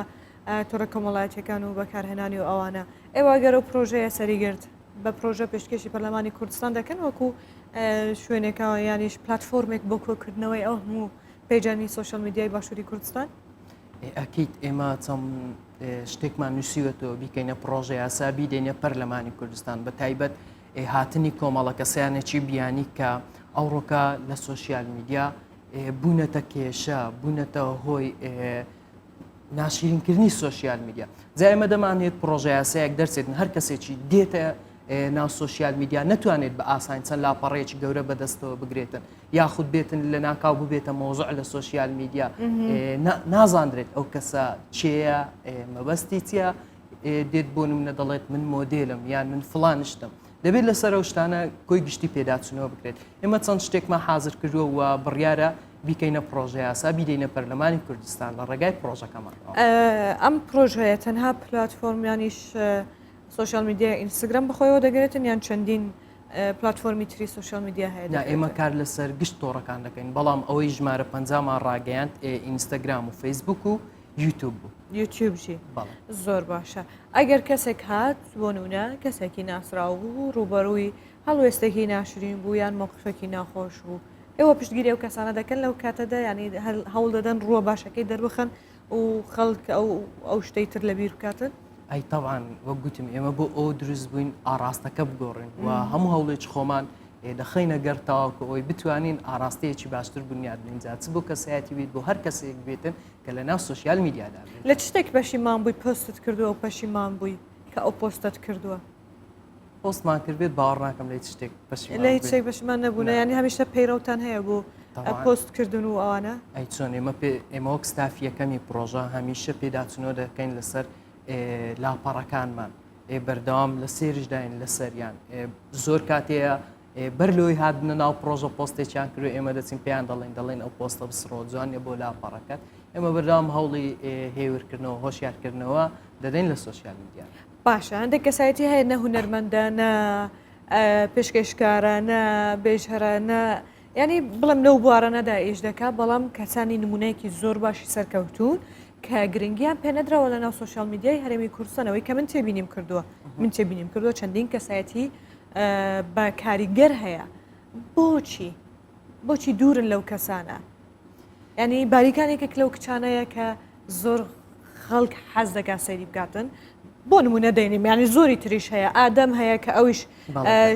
تۆڕە کۆمەڵایەتیەکان و بەکارهێنانی و ئەوانە ئێوە گەرە و پرۆژەیە سەریگرت بە پرۆژە پێشکەشی پەرلەمانی کوردستان دەکەن وەکو شوێنێکەوە یانیش پلتفۆرمێک بۆ کۆکردنەوەی ئەو هەموو پێیجانی سوۆشەل میدیای باشووری کوردستان ئەکییت ئێمە چەند شتێکمان نووسیوەتەوە بیکەینە پرۆژە یاسا بیدەینە پەرلەمانی کوردستان بە تایبەت هاتنی کۆمەڵە کەسیانێکی بیانی کە ئەوڕۆکە لە سوۆسیال میدیا بوونەتە کێشە بوونەتە هۆی ناشرینکردنی سوۆسیال میدیا جا ئێمە دەمانێت پرۆژە یاسایەک دەرچێتن هەر کەسێکی دێتە ناو سوۆسیال میدیا نەتوانێت بە ئاسان چەند لاپەڕەیەکی گەورە بەدەستەوە بگرێتن یاخود بێتن لە ناکاو ببێتە مۆزوع لە سوۆسیال میدیا نازانرێت ئەو کەسە چێە مەبەستی چیە دێت بۆ منە دەڵێت من مۆدێلم یان من فڵانشتم دەبێت لەسەر ئەو شتانە کۆی گشتی پێداچنەوە بکرێت ئێمە چەند شتێکمان حاضر کردووە و بڕیارە بیکەینە پرۆژە یاسا بیدەینە پەرلەمانی کوردستان لە ڕێگای پرۆژەکەمان ئەم پرۆژەیە تەنها پلتفۆرمیانیش سوۆشال میدیای ئینستاگرام بخۆیەوە دەگرێتن یان چەندین پلتفۆرمی تری سوۆشال میدیا هەیە ئێمە کار لەسەر گشت تۆڕەکان دەکەین بەڵام ئەوەی ژمارە پەنجامان ڕاگەیاند ئینستاگرام و فەیسبوک و یوتیوب بوو یوتیوبژی زۆر باشە ئەگەر کەسێک هات بۆ نونە کەسێکی ناسرااو بوو ڕوبەڕووی هەڵوێستێکی ناشرین بوو یان موقفێکی ناخۆش بوو ئێوە پشتگیری ئەو کەسانە دەکەن لەو کاتەدا ینی هەوڵ دەدەن ڕووە باشەکەی دەربخەن و خەڵک ئەو شتەی تر لەبیر بکاتن ئەی تەوان وەک گوتم ئێمە بۆ ئەو دروست بووین ئاراستەکە بگۆڕین و هەموو هەوڵێکی خۆمان دەخینە گەر تاواکە ئەوی بتوانین ئاراستەیەکی باشتر بنیاد بنجات بۆ کەسایەتی بێت بۆ هەر کەسێک بێتن کە لە ناو سوۆسیال میدیادا لە چ شتێک پەشیمان بووی پۆستت کردووە و پەشیمان بووی کە ئەو پۆستت کردووە پۆستمان کردبێت باوەڕ ناکەم لە هیچ شتێک لە هیچ شتێک پەشیمان نەبوونە ینی هەمیشە پەیڕەوتان هەیە بۆ پۆستکردن و ئەوانە ئەی چۆن ئێمە وەک ستافیەکەمی پرۆژە هەمیشە پێداچنەوە دەکەین لەسەر لاپەڕەکانمان بەردەوام لە سێرشداین لە سەریان زۆر کاتەیە بەر لۆی هاتبنە ناو پرۆژە پۆستێکیان کرد ئێمە دەچین پێیان دەڵێن ئەو پۆستە بسڕۆ جوانێ بۆ لاپەڕەکەت ئێمە بەردەوام هەوڵی هێورکردنەوە هۆشیارکردنەوە دەدەین لە سوۆسیال میدیا باشە هەندێک کەسایەتی هەیە نە هونەرمەندە نە پێشکەشکارە نە بێژهرە نە ینی بڵم لەو بوارە نەدا ئێش دەکات بەڵام کەسانی نمونەیەکی زۆر باشی سەرکەوتون کە گرنگیان پێ نەدراوە لە ناو سوۆسیال میدیای هەرێمی کوردستانەوەی کە من تێبینیم کردووە چەندین کەسایەتی بە کاریگەر هەیە بۆچی دوورن لەو کەسانە ینی باریکانێکێک لەو کچانەیە کە زۆر خەڵک حەز دەکات سەیری بکاتن بۆ نمونە دەینیم ینی زۆری تریش هەیە ئادەم هەیە کە ئەویش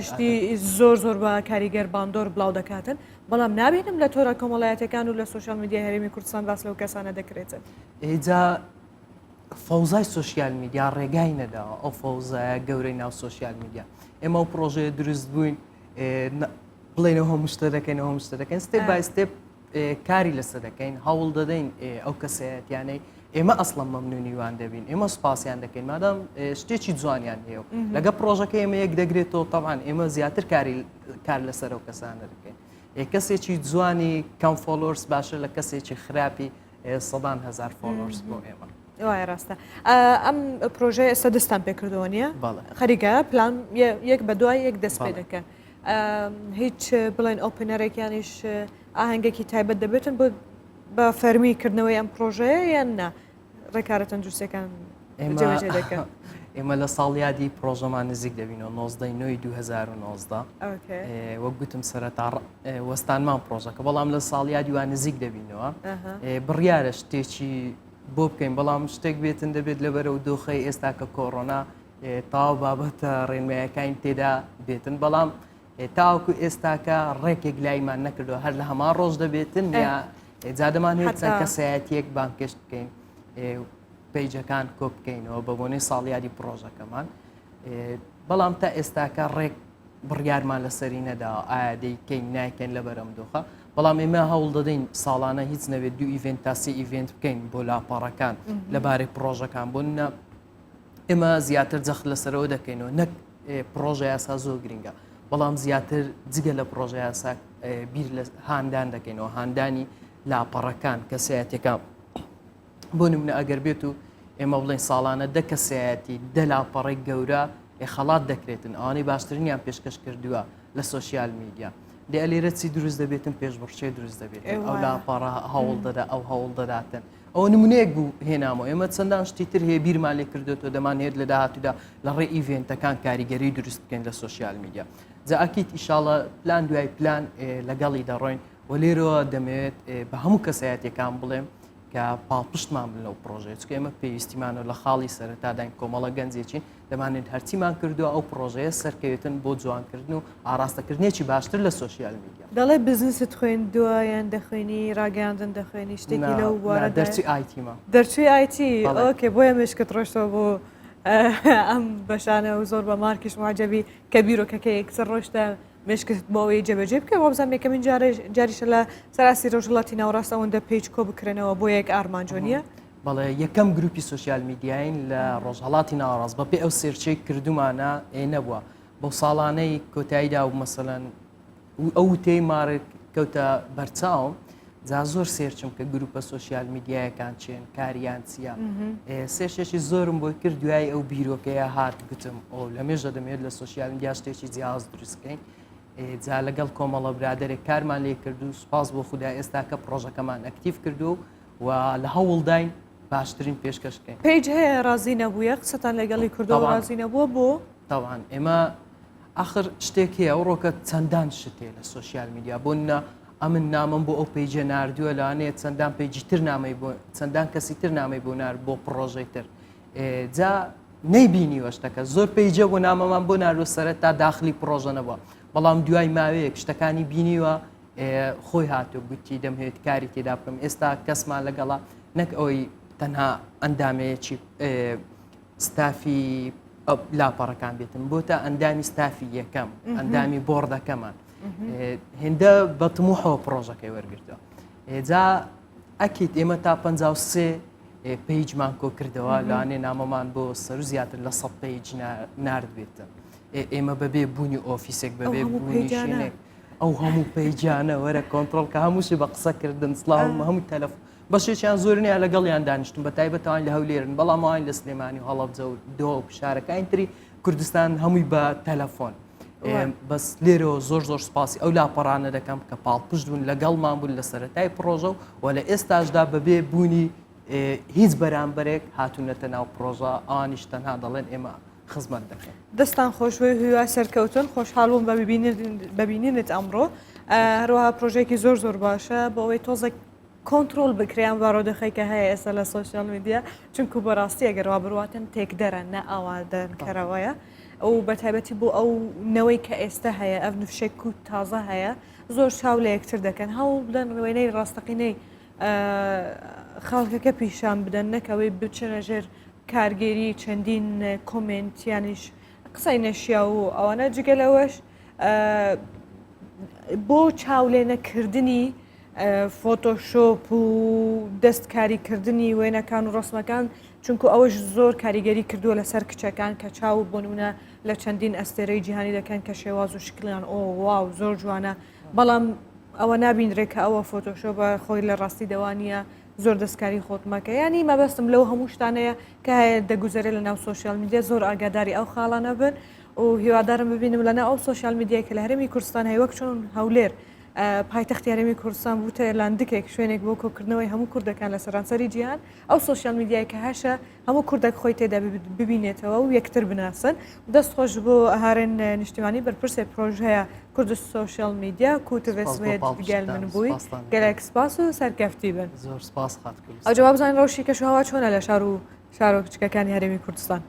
شتی زۆر بە کاریگەر باندۆر بڵاو دەکاتن بەڵام نابێنم لە تۆڕە کۆمەڵایەتەکان و لە سوۆسیال میدیای هەرێمی کوردستان باس لەو کەسانە دەکرێتن ئێجا فەوزای سوۆسیال میدیا ڕێگای نەداوە ئەو فەوزایە گەورەی ناو سوۆسیال میدیا ئێمە ئەو پرۆژەیە دروست بووین بڵێنەوە هەموو شتە دەکەین ستێپ بای ستێپ کاری لەسەر دەکەین هەوڵ دەدەین ئەو کەسایەتیانەی ئێمە ئەسڵم مەمنونیوان دەبین ئێمە سوپاسیان دەکەین مادام شتێکی جوانیان هەیە لەگە پرۆژەکە ئێمە یەک دەگرێتەوە تەوان ئێمە زیاتر کار لەسەر ئەو کەسانە دەکەین کەسێکی جوانی کەم فۆلۆرس باشە لە کەسێکی خراپی سەدان هەزار فۆلۆرس بۆ ئێمە وایە ڕاستە ئەم پرۆژەیە ئێستا دەستان پێکردەوە نیە بەڵێ خەریکە پلان یەک بە دوای یەک دەست پێ دەکەن هیچ بڵێن ئۆپنەرێکیانیش ئاهەنگێکی تایبەت دەبێتن بۆ بە فەرمیکردنەوەی ئەم پرۆژەیە یان نا ڕێکارە تەندروستەکان جێبەجێ دەکەن ئێمە لە ساڵیادی پرۆژەمان نزیک دەبینەوە 2019 وەک گوتم سەرەتا وەستانمان پرۆژەکە بەڵام لە ساڵیادی وان نزیک دەبینەوە بڕیارە شتێکی بۆ بکەین بەڵام شتێک بێتن دەبێت لەبەرە و دۆخەی ئێستا کە کۆڕۆنا تاو بابەتە ڕێنمایەکانی تێدا بێتن بەڵام تاوەکو ئێستاکە ڕێکێک لایمان نەکردو هەر لە هەمان ڕۆژ دەبێتن یا جادەمانێت چەند کەسایەتیەک بانکشت بکەین پیجەکان کۆ بکەینەوە بە بۆنەی ساڵیادی پرۆژەکەمان بەڵام تا ئێستاکە ڕێک بڕیارمان لەسەری نەداوە ئایا دەیکەین نایکەین لە بەرەم دۆخە بەڵام ئێمە هەوڵ دەدەین ساڵانە هیچ نەوێت دوو ئیڤنت تا سێ ئیڤنت بکەین بۆ لاپەڕەکان لەبارەی پرۆژەکان بۆنە ئێمە زیاتر جەخت لەسەرەوە دەکەینەوە نەک پرۆژە یاسا زۆر گرنگە بەڵام زیاتر جگە لە پرۆژە یاسا بیر لە هاندان دەکەینەوە هاندانی لاپەڕەکان کەسایەتەکان بۆ نمونە ئەگەر بێت و ئێمە بڵێن ساڵانە دە کەسایەتی دە لاپەڕێک گەورە خەڵات دەکرێتن ئەوانەی باشترینیان پێشکەش کردووە لە سوۆسیال میدیا دێ لێرە چی دروست دەبێتن پێشبڕچێ دروست دەبێت ئەو لاپەڕە هەوڵ دەدا ئەو هەوڵ دەداتن ئەو نمونەیەک بوو هێنامەوە ئێمە چەندان شتی تر هەیە بیرمان لێ کردوێتەوە دەمانێت لە داهاتوودا لە ڕێ ئیڤێنتەکان کاریگەری دروست بکەین لە سوۆسیال میدیا جا ئەکیت ئیشاڵە پلان دوای پلان لەگەڵی دەڕۆین و لێرەوە دەمەوێت بە هەموو کەسایەتەکان بڵێم کە پاڵپشتمان بن لەو پرۆژەیە چکە ئێمە پێویستیمانەوە لە خاڵی سەرەتاداین کۆمەڵە گەنجێکین دەمانێت هەرچیمان کردووە ئەو پرۆژەیە سەرکەوێتن بۆ جوانکردن و ئاراستەکردنێکی باشتر لە سوۆسیال میدیا دەڵێ بزنست خوێن دوایان دەخوێنی ڕاگەاندن دەخوێنی شتێکی لەو وارە دەرچی ئایتیمە دەرچوی ئایتی ئۆکێ بۆیە مشکت ڕۆشتەوە بۆ ئەم بەشانە و زۆر بە مارکیش معجەبی کە بیرۆکەکە یەکسەر ڕۆشتە مشکت بۆەوەی جێبەجێ بکە وابزان یەکەمین جاریشە لە سەراسی ڕۆژهڵاتی ناوەڕاستە ئەوەندە پێیج کۆ بکرێنەوە بۆ یەک ئارمانجۆ نییە بەڵێ یەکەم گروپی سوۆسیال میدیاین لە ڕۆژهڵاتی ناوەڕاست بەپێ ئەو سێرچەی کردومانە نەبووە بۆ ساڵانەی کۆتاییدا و مەسەڵەن ئەو تێی مارک کەوتە بەرچاوم جا زۆر سێرچم کە گروپە سوۆسیال میدیایەکان چێن کاریان چیە سێشێکی زۆرم بۆ کرد دوای ئەو بیرۆکەیە هات گوتم ئەو لە مێژە دەمێت لە سوۆسیال میدیا شتێکی جیاواز دروستکەین جا لەگەڵ کۆمەڵە برادێک کارمان لێ کرد و سوپاس بۆ خوددا ئێستا کە پرۆژەکەمان ئەکتیف کردو و لە هەوڵداین باشترین پێشکەشکەین پێیج هەیە ڕازی نەبووە قسەتان لەگەڵی کردەوە ڕازی نەبووە بۆ تاوان ئێمە آخر شتێک هەیە ئەو ڕۆکە چەندان شتێ لە سوۆسیال میدیا بۆ ئەمن نامم بۆ ئەو پێیجە نردووە لەوانەیە چەندان پێیجی تر نامی بۆ چەندان کەسی تر نامی بۆ نار بۆ پرۆژەی تر جا نەیبینیوە شتەکە زۆر پێیجە بۆ نامەمان بۆ ناردوە سەرەت تا داخلی پرۆژە نەبووە بەڵام دوای ماوەیەک شتەکانی بینیوە خۆی هاتووە گوتی دەمهێت کاری تێدا بکەم ئێستا کەسمان لەگەڵا نەک ئەوی تەنها ئەندامەیەکی ستافی لاپەڕەکان بێتن بۆ تا ئەندامی ستافی یەکەم ئەندامی بۆردەکەمان هێندە بە تموحەوە پرۆژەکەی وەرگرتەوە جا ئەکیت ئێمە تا 53 پیجمان کۆ کردەوە لەوانێ نامەمان بۆ سەر و زیاتر لە 100 پیج نارد بێتن ئێمە بەبێ بوونی ئۆفیسێک بەبێ بوونی شوێنێک ئەو هەموو پیجانە وەرە کۆنتترۆل کە هەمووشی بە قسەکردن سلااو هەموو تەلەف بەشێکیان زۆرنیە لەگەڵیان دانیشتن بە تایبەتەوەی لە هەولێرن بەڵام ئەوان لە سلێمانی و هەڵەبجە و دۆ و شارەکانی تری کوردستان هەمووی بە تەلەفۆن بەس لێرەوە زۆر زۆر سپاسی ئەو لاپەڕانە دەکەم کە پاڵپشت بوون لەگەڵمان بوون لە سەرەتای پرۆژە و لە ئێستاشدا بەبێ بوونی هیچ بەرامبەرێک هاتوونەتە ناو پرۆژە ئەوانیش تەنها دەڵێن ئێمە خزمەت دەکەن دەستان خۆشوی هیوا سەرکەوتن خۆشحاڵبووم ببینێت ئەمڕۆ هەروەها پرۆژێکی زۆر زۆر باشە بۆ ئەوەی تۆزێک کۆنتترۆل بکریان بارۆدەخی کە هەیە ئێستا لە سوۆسیال میدیا چونکو بەڕاستی ئەگەروا بڕاتن تێکدەرە نە ئاوادەن کەرەوەیە ئەو بەتایبەتی بۆ ئەو نەوەی کە ئێستا هەیە ئەف نوشێک و تازە هەیە زۆر چاو لە یەکتر دەکەن هەوڵ بدەن ڕوێنەی ڕاستەقینەی خەڵکەکە پیشان بدەن نەکەوەی بچنە ژێر کارگێری چەندین کۆمنتیانیش قسەی نەشیا و ئەوانە جگەلەوەش بۆ چاولێنەکردنی فۆتۆشۆپ و دەستکاریکردنی وێنەکان و ڕسمەکان چونکو ئەوەش زۆر کاریگەری کردووە لەسەر کچەکان کە چاو بۆ نمونە لە چەندین ئەستێرەی جیهانی دەکەن کە شێواز و شکلیان ئۆ واو زۆر جوانە بەڵام ئەوە نابینرێت کە ئەوە فۆتۆشۆپ بە خۆی لە ڕاستی دەوانیە زۆر دەستکاری خۆتمەکە ینی مەبەستم لەو هەموو شتانەیە کە هەیە دەگوزارێت لە ناو سوۆسیال میدیا زۆر ئاگاداری ئەو خاڵانە بن و هیوادارم ببینم لەناو ئەو سوۆسیال میدیای کە لە هەرێمی کوردستان هەیە وەک چۆن هەولێر پایتەختی هەرێمی کوردستان بووتە لاندکێک شوێنێک بۆ کۆکردنەوەی هەموو کوردەکان لە سەرانسەری جیهان ئەو سوۆسیال میدیای کە هەشە هەموو کوردێک خۆی تێدا ببینێتەوە و یەکتر بناسن دەست خۆش بۆ هەرێن نیشتیمانی بەرپرسێ پرۆژەیە کورد سوۆسیال میدیا کوتوێت گەل من بووی گەلێک سپاس و سەرکەفتی بن زۆر سپاس ئەو جواب بزانین ڕۆژی کەشەوە چۆنە لە شار و شارۆ کچەکانی هەرێمی کوردستان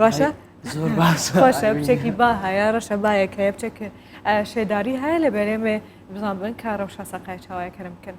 باشە؟ زۆر باش خۆشە بچێکی با هەیە ڕەشە باەک هەیە بچێک شێداری هەیە لە بەرێمێ بزان بن کارە و شاسەقای چاوایەکەرم بکەن.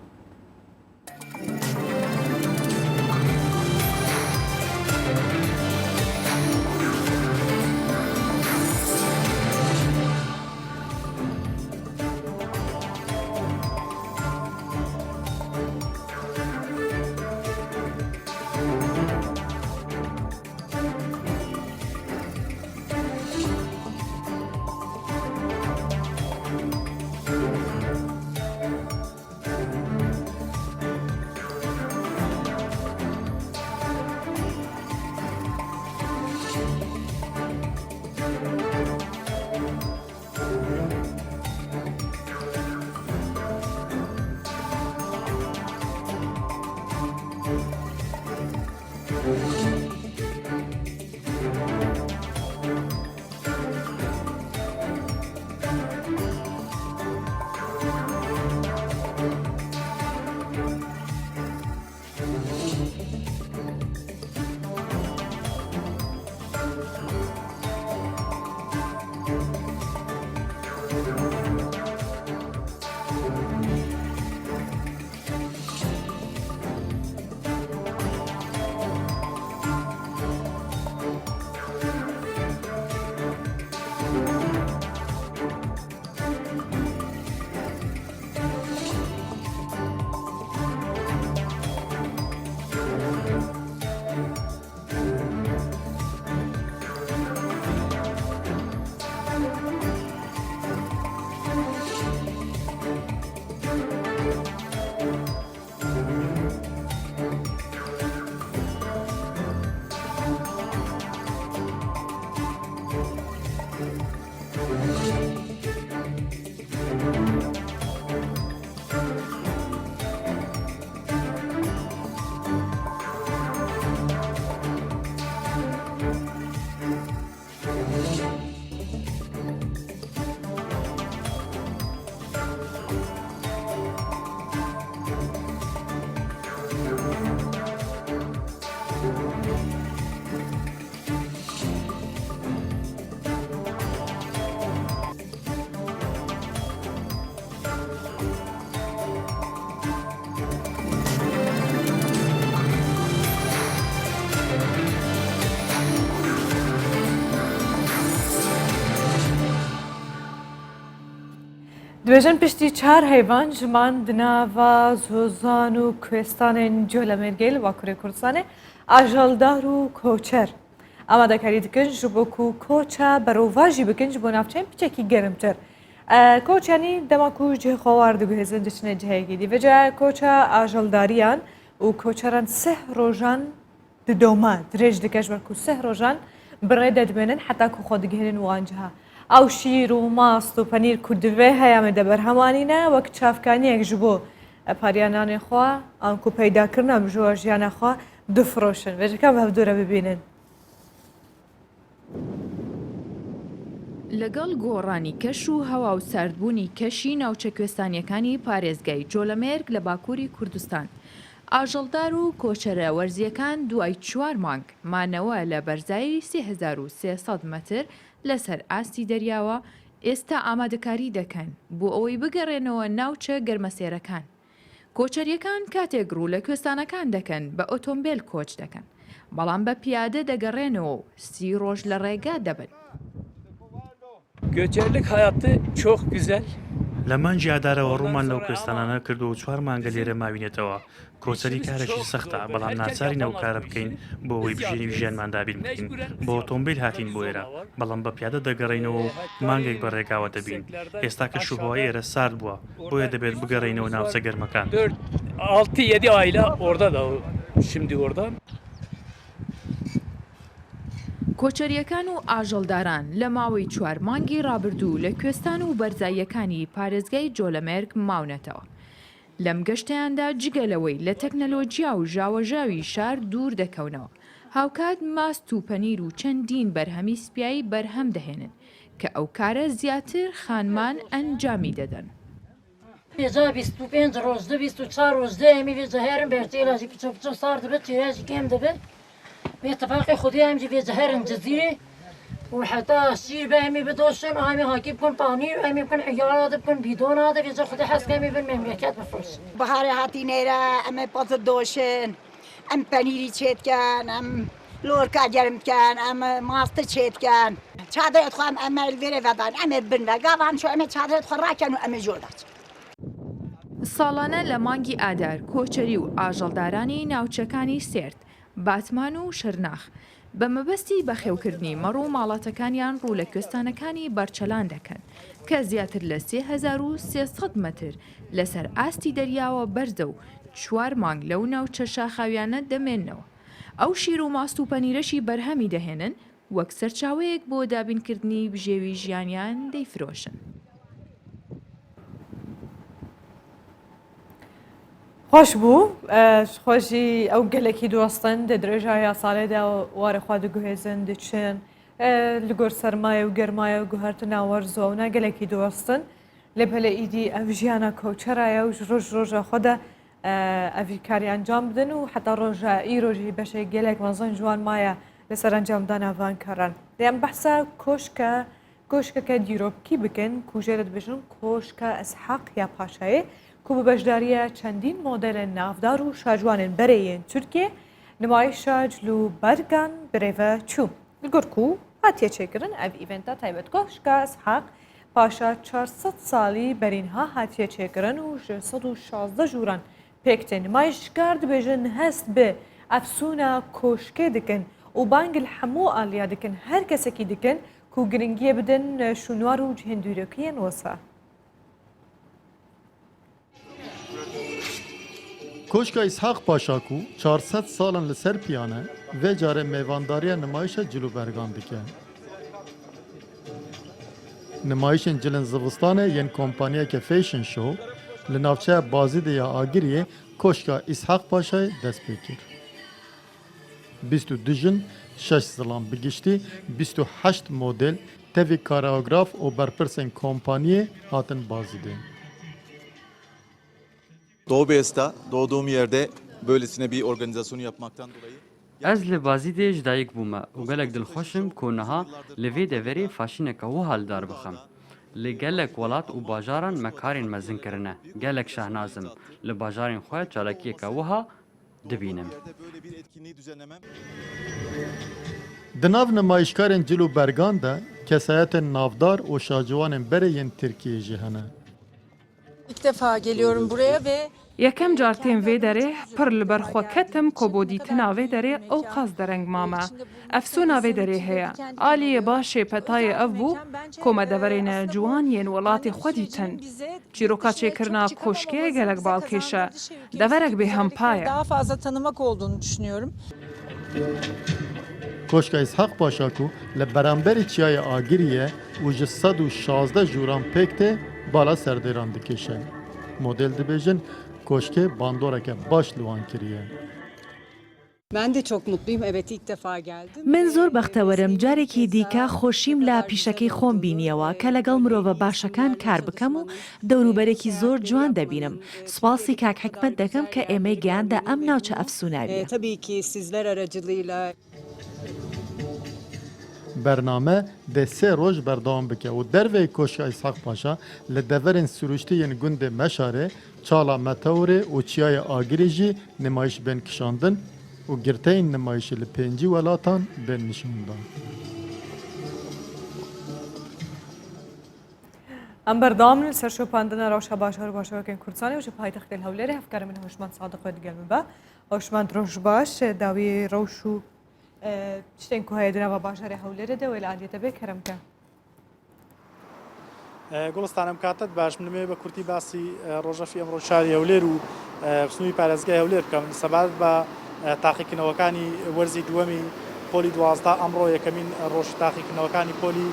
دوێژن پشتی 4 هەیڤان ژمان دناڤە زۆزان و کوێستانên جۆلەمێرگەی li Bakurê Kurdistanê ajeldar û koçer amadekarî dikin ji bo ku koça berovajî bikin ji bo navçeyên piçekî germtir. Koçyanî dema ku cihê xwewar diguhêzin diçine cihekî dî. Vêce koça ajeldariyan û koçeran 3 rojan di doma dirêj dike ji ber ku 3 rojan bi rê de dibênin heta ku xwe digihînin wan ciha. Ew şîr û mast û penîr ku divê heya me de berhemanîne wek çavkaniyek ji bo paryananê xwe an ku peydakirina mijûra jiyana xwe difroşin. Vêjeka bi hevdûre bibînin. لەگەڵ گۆڕانی کەش و هەوا و ساردبوونی کەشی ناوچە کوێستانیەکانی پارێزگای جۆلەمێرگ لە باکووری کوردستان ئاژەڵدار و کۆچەرە وەرزیەکان دوای 4 مانگ مانەوە لە بەرزایی 3300 مەتر لەسەر ئاستی دەریاوە ئێستا ئامادەکاری دەکەن بۆ ئەوەی بگەڕێنەوە ناوچە گەرمەسێرەکان. کۆچەریەکان کاتێک ڕوو لە کوێستانەکان دەکەن بە ئۆتۆمبیل کۆچ دەکەن بەڵام بە پیادە دەگەڕێنەوە و 30 ڕۆژ لە ڕێگا دەبن. Göçerlik hayatı çok güzel. لە مانجی ئادارەوە ڕوومان لەو کوێستانانە کردو و 4 مانگە لێرە ماوینێتەوە. کۆچەری کارێکی سەختە بەڵام ناچاری نەو کارە بکەین بۆ ئەوەی بژێنی ژیانمان دابین بکەین. بۆ ئۆتۆمبیل هاتین بۆ ئێرە بەڵام بە پیادە دەگەڕینەوە و مانگێک بە ڕێگاوە دەبین. ئێستا کە شوهەوەی ئێرە سارد بووە بۆیە دەبێت بگەڕینەوە ناوچە گەرمەکان. 6-7 aile orada da şimdi orada. کۆچەریەکان و ئاژەڵداران لە ماوەی 4 مانگی ڕابردوو لە کوێستان و بەرزاییەکانی پارێزگای جۆلەمێرگ ماونەتەوە. لەم گەشتیاندا جگەلەوەی لە تەکنەلۆجیا و ژاوەژاوی شار دوور دەکەونەوە. هاوکات ماست و پەنیر و چەندین بەرهەمی سپیایی بەرهەم دەهێنن کە ئەو کارە زیاتر خانمان ئەنجامی دەدەن. Vêca 25 roj di 24 roj de em vê ceherin bertêla jî piço piço sar dibe çêya jî kêm dibe. Vê ittifaqê Xwedê em jî vê ceherin cizîrê û heta şîr be em ê bidoşin em ê hakî bikin panîr em ê bikin eyara de bikin bîdona de vêca Xwedê hes em ê bin memleket bifroşin. Biharê hatî nêre em ê pazı doşin em penîrî çêtken em lorka germ dikin em mastı çêtken. Çadrê xwe em ê li vêrê vedan em ê bin ve gavan şo em ê çadrê xwe rakin û em ê jor daçin. ساڵانە لە مانگی ئادار کۆچەری و ئاژەڵدارانی ناوچەکانی سێرد، باتمان و شەرناخ بە مەبەستی بەخێوکردنی مەڕ و ماڵاتەکانیان ڕوو لە کوێستانەکانی بەرچەلان دەکەن کە زیاتر لە 3300 مەتر لەسەر ئاستی دەریاوە بەرزە و 4 مانگ لەو ناوچە شاخاویانە دەمێننەوە. ئەو شیر و ماست و پەنیرەشی بەرهەمی دەهێنن وەک سەرچاوەیەک بۆ دابینکردنی بژێوی ژیانیان دەیفرۆشن. خۆش بوو خۆشی ئەو گەلێکی دۆستن دە درێژای یاساڵێدا وارەخوا دەگوهێزن دەچێن لە گۆر سەرمایە و گەرمایە و گوهرتە ناوەرزەوە و ناگەلێکی دۆستن لێ پەلە ئیدی ئەو ژیانە کۆچەرایە و ڕۆژە خۆدا ئەوی کاری ئەنجام بدن و حتا ڕۆژە ئی ڕۆژی بەشەی گەلێک مەزن جوان مایە لەسەر ئەنجامدا ناوان کاران دەیان بەحسا کۆشکەکە دیرۆپکی بکەن کوژێرت بژن کۆشکە ئەسحاق یا پاشایە کو بە بەشداریە چەندین مۆدلە نافدار و شاجوانن بەرەیەن تورکێ نمایشە جلو بەرگان برێڤە چوو گورکو هاتیە چێکردن ئەو ئیڤنتە تایبەت کۆشکە ئەسحاق پاشا 400 ساڵی بەرینها هاتیە چێکردن و 116 ژوران پێکتێن نمایشگار دەبێژن هەست بێ ئەفسونە کۆشکێ دکن و بانگل هەموو ئالیا دکن هەر کەسێکی دکن کو گرنگیە بدن شونوار و هێندورەکەیان وەسە Koşka İshak Paşaku 400 salın li ser piyane ve care meyvandariya nümayişa cilubergan dike. Nümayişin cilin zivistanê yên kompanyeke Fashion Show li navçeya Bazîdeya Agiriyê Koşka İshak Paşayê dest pê kir. 22 jin 6 zilan bigiştî 28 model tevî koreograf û berpirsên kompanyê hatin bazîdên. Doğu Beyazıt'ta doğduğum yerde böylesine bir organizasyonu yapmaktan dolayı Ez li Bazîdê ji dayîk bûme û gelek dilxweşim ku niha li vê deverê faşîneka wiha li dar bixim. Li gelek welat û bajaran me karên mezin kirine. Gelek şehnazim. Li bajarên xwe çalakiyeka wiha dibînim. Di nav nümayişkarên Cilûbergan de kesayetên navdar û şaciwanên berê yên Tirkiyeyê jî hene. İlk defa geliyorum buraya ve یەکەم جار تێم vê derê pir li ber xwe ketim ku bû dîtina vê derê ew qas dereng mame. Efsûna vê derê heye. Aliyê başê petayê ev bû ku me deverên ciwan yên welatê xwe dîtin. Çîroka çêkirina koşkê gelek balkêşe. Deverek bêhempa ye. daha fazla tanımak olduğunu düşünüyorum. Koşka İshak Paşaku li beramberî çiyayê Agiriyê û ji 116 jûran pêk tê bala serdêran dikêşe. Model dibêjin koşkê bandoreke baş li wan kiriye. Ben de çok mutluyum. Evet ilk defa geldim. من زۆر بەختەوەرم جارێکی دیکە خۆشیم لە پیشەکەی خۆم بینیەوە کە لەگەڵ مرۆڤە باشەکان کار بکەم و دەوروبەرێکی زۆر جوان دەبینم. سوپاسی کاک حکمت دەکەم کە ئێمەی گەیاندە ئەم ناوچە ئەفسوناویە. Tabii ki sizler aracılığıyla Bername de sê roj berdewam bike û derveyê Koşka İshak Paşa li deverên süruştî yên gundê Meşarê, Çala Meteorê û Çiyayê Agirê jî nîmayîş bên kişandin û girteyên nîmayîşê li pêncî welatan bên nîşandan. ئەم بەردەوامن لەسەر شۆپاندنە ڕەوشە باشەر و باشەوەکەن کوردستانی و ji پایتەختê هەولێرê هەفکارە من هۆشمان سادق خۆ digelme be هۆشمان ڕۆژ باش داوی ڕەوش و شتێن کو هەیە درا بە باشەری هەولێرە دەوێ لە عادێتە بێ کەرەمکە گوڵستانم کاتت باش منێ بە کورتی باسی ڕۆژەفی ئەمڕۆ شاری هەولێر و سنووی پارێزگای هەولێر بکەم سەبارەت بە تاقیکردنەوەکانی وەرزی دووەمی پۆلی 12 ئەمڕۆ یەکەمین ڕۆژی تاقیکردنەوەکانی پۆلی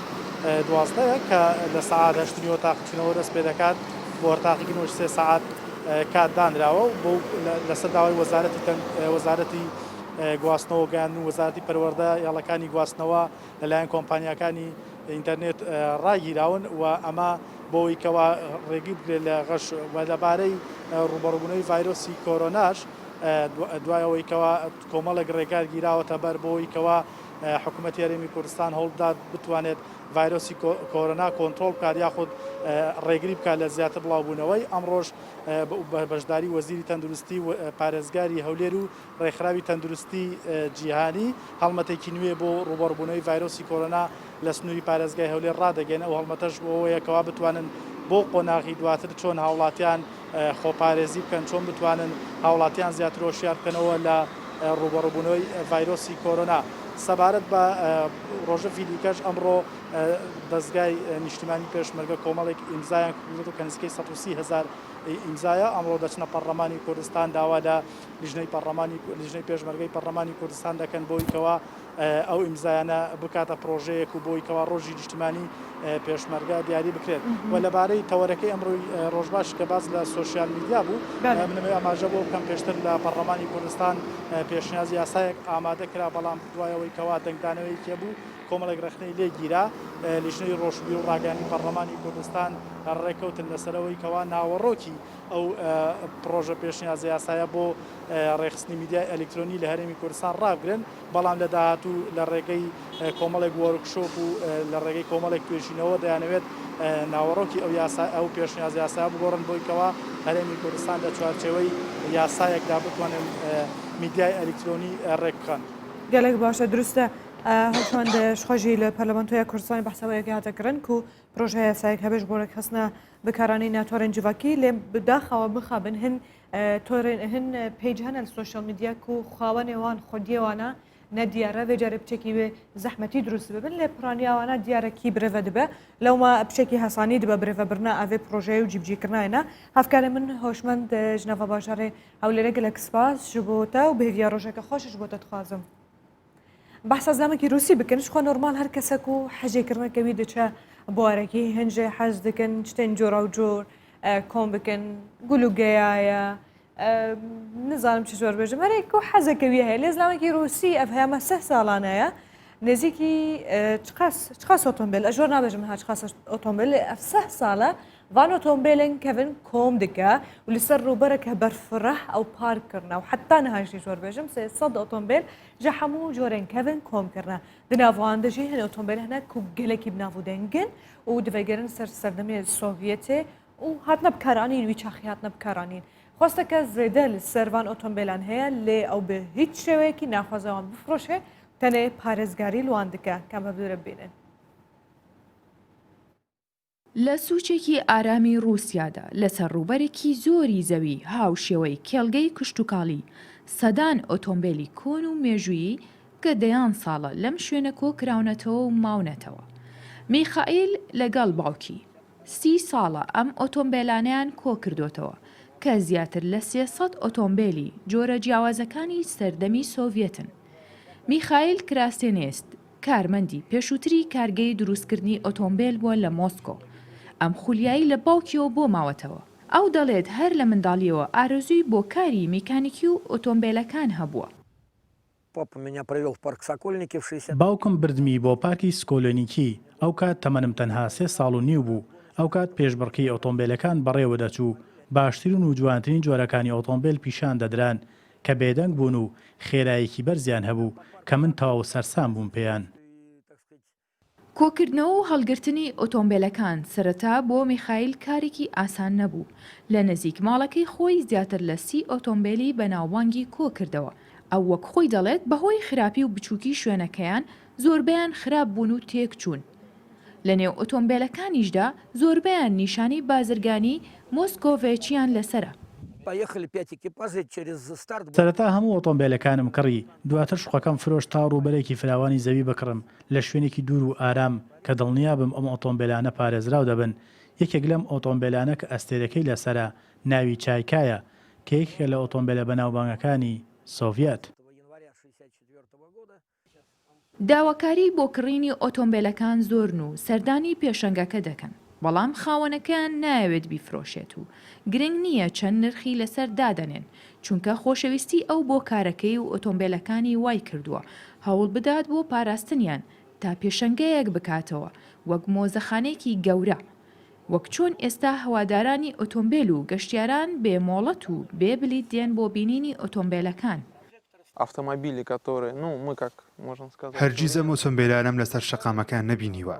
12ەیە کە لە سەعات 8 تاقیکردنەوە دەست پێ دەکات بۆ تاقیکردنەوە 3 ساعات کات دانراوە و بۆ لەسەر داوای وەزارەتی گواستنەوە گەیاندن و وەزارەتی پەروەردە یاڵەکانی گواستنەوە لەلایەن کۆمپانیەکانی ئینتەرنێت ڕاگیراون و ئەمە بۆی کەوا ڕێگی بگرێت لە غەش و لەبارەی ڕوبەڕووبوونەوەی ڤایرۆسی کۆرۆناش دوایەوەی کەوا کۆمەڵێک ڕێگار گیراوەتە بەر بۆی کەوا حکوومەتی هەرێمی کوردستان هەوڵدات بتوانێت ڤایرۆسی کۆرۆنا کۆنتترۆل بکات یاخود ڕێگری بکات لە زیاتر بڵاوبوونەوەی ئەمڕۆژ بەشداری وەزیری تەندروستی و پارێزگاری هەولێر و ڕێکخراوی تەندروستی جیهانی هەڵمەتێکی نوێ بۆ ڕوبەڕووبوونەوەی ڤایرۆسی کۆرۆنا لە سنووری پارێزگای هەولێر ڕادەگەن ئەو هەڵمەتەش بۆەوەیەکەوا بتوانن بۆ قۆناغی دواتر چۆن هاوڵاتیان خۆپارێزی بکەن چۆن بتوانن هاوڵاتیان زیاتر هۆشیار بکەنەوە لە ڕوبەڕووبوونەوەی ڤایرۆسی کۆرۆنا سەبارەت بە ڕۆژەفی دیکەش ئەمڕۆ دەستگای نیشتیمانی پێشمەرگە کۆمەڵێک ئیمزایان کردو کە نزیکەی 130,000 ئیمزایە ئەمڕۆ دەچنە پەرلەمانی کوردستان داوا لە لیژنەی پێشمەرگەی پەرلەمانی کوردستان دەکەن بۆی کەوا ئەو ئیمزایانە بکاتە پرۆژەیەک و بۆی کەوا ڕۆژی نیشتیمانی پێشمەرگە دیاری بکرێت و لەبارەی تەوەرەکەی ئەمڕۆی ڕۆژباش کە باز لە سوۆسیال میدیا بوو منەوەی ئاماژە بۆ بکەم پێشتر لە پەرلەمانی کوردستان پێشنیازی یاسایەک ئامادە کرا بەڵام دوایەوەی کەوا دەنگدانەوەی کێبوو کۆمەڵێک رەخنەی لێگیرا لیژنەی ڕۆژبی و ڕاگەانی پەرلەمانی کوردستان ڕێکەوتن لەسەرەوەی کەوا ناوەڕۆکی ئەو پرۆژە پێشنیازی یاسایە بۆ ڕێخستنی میدیای ئەلکترۆنی لە هەرێمی کوردستان ڕابگرن بەڵام لە داهاتوو لە ڕێگەی کۆمەڵێک وەرکشۆپ و لە ڕێگەی کۆمەڵێک توێژینەوە دەیانەوێت ناوەڕۆکی ئەو پێشنیازی یاسا بگۆڕن بۆی کەوا هەرێمی کوردستان لە چوارچێوەی یاسایەکدا بتوانن میدیای ئەلکترۆنی ڕێک بکەن. گەلێک باشە دروستە هەڵشاند خۆشی لە پەرلەمانتۆیە کوردستانی بەحسەوەیەکی هاتەکردن و پرۆژه یاسایەک هەبێش بۆ ڕێکخستنە بەکارانی ناتۆڕێن جیڤاکی لێ بداخەوە بخابن هەن پیج هەنە لە سوۆشیال میدیا و خاوە نێوان خۆدیێوانە نەدیارە بێجارە بچێکی بێ زەحمەتی دروست ببن لێ پرانیاوانە دیارەکی برێڤە دەبێ لەومە بچێکی هەسانی دبە برێڤەبرنا ئەvێ پرۆژەیە و جیبجیکردنایە هەفکارە من هۆشمەند ژنەڤە باشارێ هەولێرە گەلێک سپاس ji بۆ te و بهێویا ڕۆژێکە خۆشش بۆ te dixwazim. بەحسە زامێکی رووسی بکەنش خۆ نۆرمال هەر کەسێک و حەجێکردنەکەوی دەچە بوارەکی هەنجێ حەز دەکەن شتێن جۆرا و جۆر کۆم بکەن گولوگەیایە نزانم چ زۆر بێژم هەرێک و حەزەکەوی هەیە لێ زلامێکی رووسی ئەف هەیەمە 3 ساڵانەیە نزیکی چقاس ئۆتۆمبیل ئەژۆر نابێژم ها چقاس ئۆتۆمبیل ئەف 3 ساڵە وان ئۆتۆمبیلن کەڤن کۆم دکە و لەسەر ڕووبەرەکە بەرفڕەح ئەو پارکردنا و حتا نەهاشتی زۆر بێژم 300 ئۆتۆمبیل ژە هەموو جۆرێن کەڤن کۆمکردنا دناوان دەژی هەن ئۆتۆمبیل هەنە و گەلێکی بناو دەنگن و دەڤێگەرن سەردەمی سۆڤێتێ و هاتنە بکارانین وی چاخی هاتنە بکارانین خواستەکە زێدە لە سەروان ئۆتۆمبیلان هەیە لێ ئەو بە هیچ شێوەیەکی ناخوازەوان بفرۆشێ تەنێ پارێزگاری لوان دکە کەم بەدورە بینن. لە سوچێکی ئارامی رووسیادا لەسەر ڕووبەرێکی زۆری زەوی هاوشێوەی کێڵگەی کشتتوکاڵی سەدان ئۆتۆمبیلی کۆن و مێژویی کە دەیان ساڵە لەم شوێنە کۆکراونەتەوە و ماونەتەوە. میخائیل لەگەڵ باوکی 30 ساڵە ئەم ئۆتۆمبیلانیان کۆ کردوتەوە کە زیاتر لە 300 ئۆتۆمبیلی جۆرە جیاوازەکانی سەردەمی سۆڤێتن. میخائیل کراسێنێست کارمەندی پێشووتری کارگەی دروستکردنی ئۆتۆمبیل بووە لە مۆسکۆ. ئەم خولیایی لە باوکیەوە بۆ ماوەتەوە. ئەو دەڵێت هەر لە منداڵیەوە ئارەزووی بۆ کاری میکانیکی و ئۆتۆمبیلەکان هەبووە. باوکم بردمی بۆ پارکی سکۆلۆنیکی ئەو کات تەمەنم تەنها 3 ساڵ و نیو بوو ئەو کات پێشبڕکەی ئۆتۆمبیلەکان بەڕێوە دەچوو باشترین و جوانترین جۆرەکانی ئۆتۆمبیل پیشان دەدران کە بێدەنگ بوون و خێرایەکی بەرزیان هەبوو کە من تاو سەرسام بووم پێیان. کۆکردنەوە و هەڵگرتنی ئۆتۆمبیلەکان سەرەتا بۆ میخائیل کارێکی ئاسان نەبوو. لە نزیک ماڵەکەی خۆی زیاتر لە 30 ئۆتۆمبیلی بەناوبانگی کۆ کردەوە. ئەو وەک خۆی دەڵێت بەهۆی خراپی و بچووکی شوێنەکەیان زۆربیان خراپ بوون و تێک چوون. لە نێو ئۆتۆمبیلەکانیشدا زۆربیان نیشانی بازرگانی مۆسکۆڤێچیان لەسرە. سەرەتا هەموو ئۆتۆمبیلەکانم کڕی دواتر شوقەکەم فرۆش تا ڕووبەرێکی فراوانی زەوی بکڕم لە شوێنێکی دوور و ئارام کە دڵنیابم ئەم ئۆتۆمبیلانە پارێزراو دەبن. یەکێک لەم ئۆتۆمبیلانە کە ئەستێرەکەی لەسرە ناوی چایکایە کە یەکێکە لە ئۆتۆمبیلە بەناوبانگەکانی سۆڤێت. داواکاری بۆ کڕینی ئۆتۆمبیلەکان زۆرن و سەردانی پێشەنگەکە دەکەن. بەڵام خاوەنەکەیان نایەوێت بیفرۆشێت و گرنگ نییە چەند نرخی لەسەر دادەنێن چونکە خۆشەویستی ئەو بۆ کارەکەی و ئۆتۆمبیلەکانی وای کردووە هەوڵ بدات بۆ پاراستنیان تا پێشەنگەیەک بکاتەوە وەک مۆزەخانەیەکی گەورە وەک چۆن ئێستا هەوادارانی ئۆتۆمبیل و گەشتیاران بێمۆڵەت و بێبلیت دێن بۆ بینینی ئۆتۆمبیلەکان. هەرگیز ئەم ئۆتۆمبیلانەم لەسەر شەقامەکان نەبینیوە.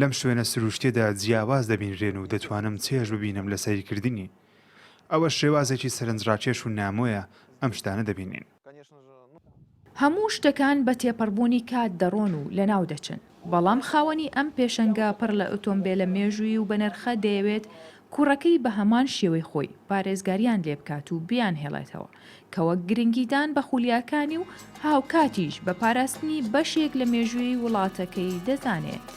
لەم شوێنە سروشتێدا جیاواز دەبینرێن و دەتوانم چێژ ببینم لە سەیرکردنی. ئەوە شێوازێکی سەرنجڕاکێش و نامۆیە ئەم شتانە دەبینین. هەموو شتەکان بە تێپەڕبوونی کات دەڕۆن و لەناو دەچن. بەڵام خاوەنی ئەم پێشەنگە پڕ لە ئۆتۆمبیلە مێژووی و بەنرخە دەیەوێت کوڕەکەی بە هەمان شێوەی خۆی پارێزگاریان لێ بکات و بیان هێڵێتەوە کەوە گرنگیدان بە خولیاکانی و هاوکاتیش بە پاراستنی بەشێک لە مێژووی وڵاتەکەی دەزانێت.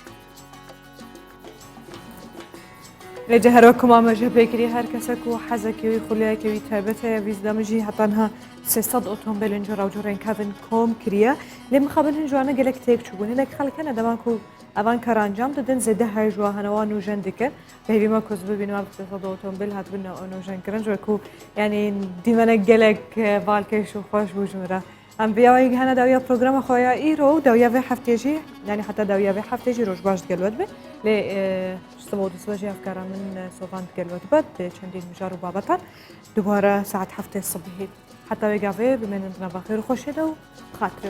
لجهركم أمجه بكري هر كسك وحزك ويخليك ويتابته ويزدمجي حتى أنها سيصد أوتومبيل إنجر أو جورين كافن كوم كريا لما خبرهن جوانا قلك تيك شبون لك خلكنا دمانكو أوان كرانجام ددن زده هاي جواهنا وانو جندك بهبي ما كذب بينو سيصد أوتومبيل هات بنا أنو جن كرنج وكو يعني ديما قلك بالكيش وخوش وجمرة ام بیایی هنر داویا پروگرام خویا ایرو داویا به هفته‌جی یعنی حتی داویا به هفته‌جی روز باش گلود به ل استمود سوژی افکار من سوفاند گلود بعد چندین مجارو بابتان دوباره ساعت هفته صبحی حتی وقتی بمن بخیر خوشیده و خاطری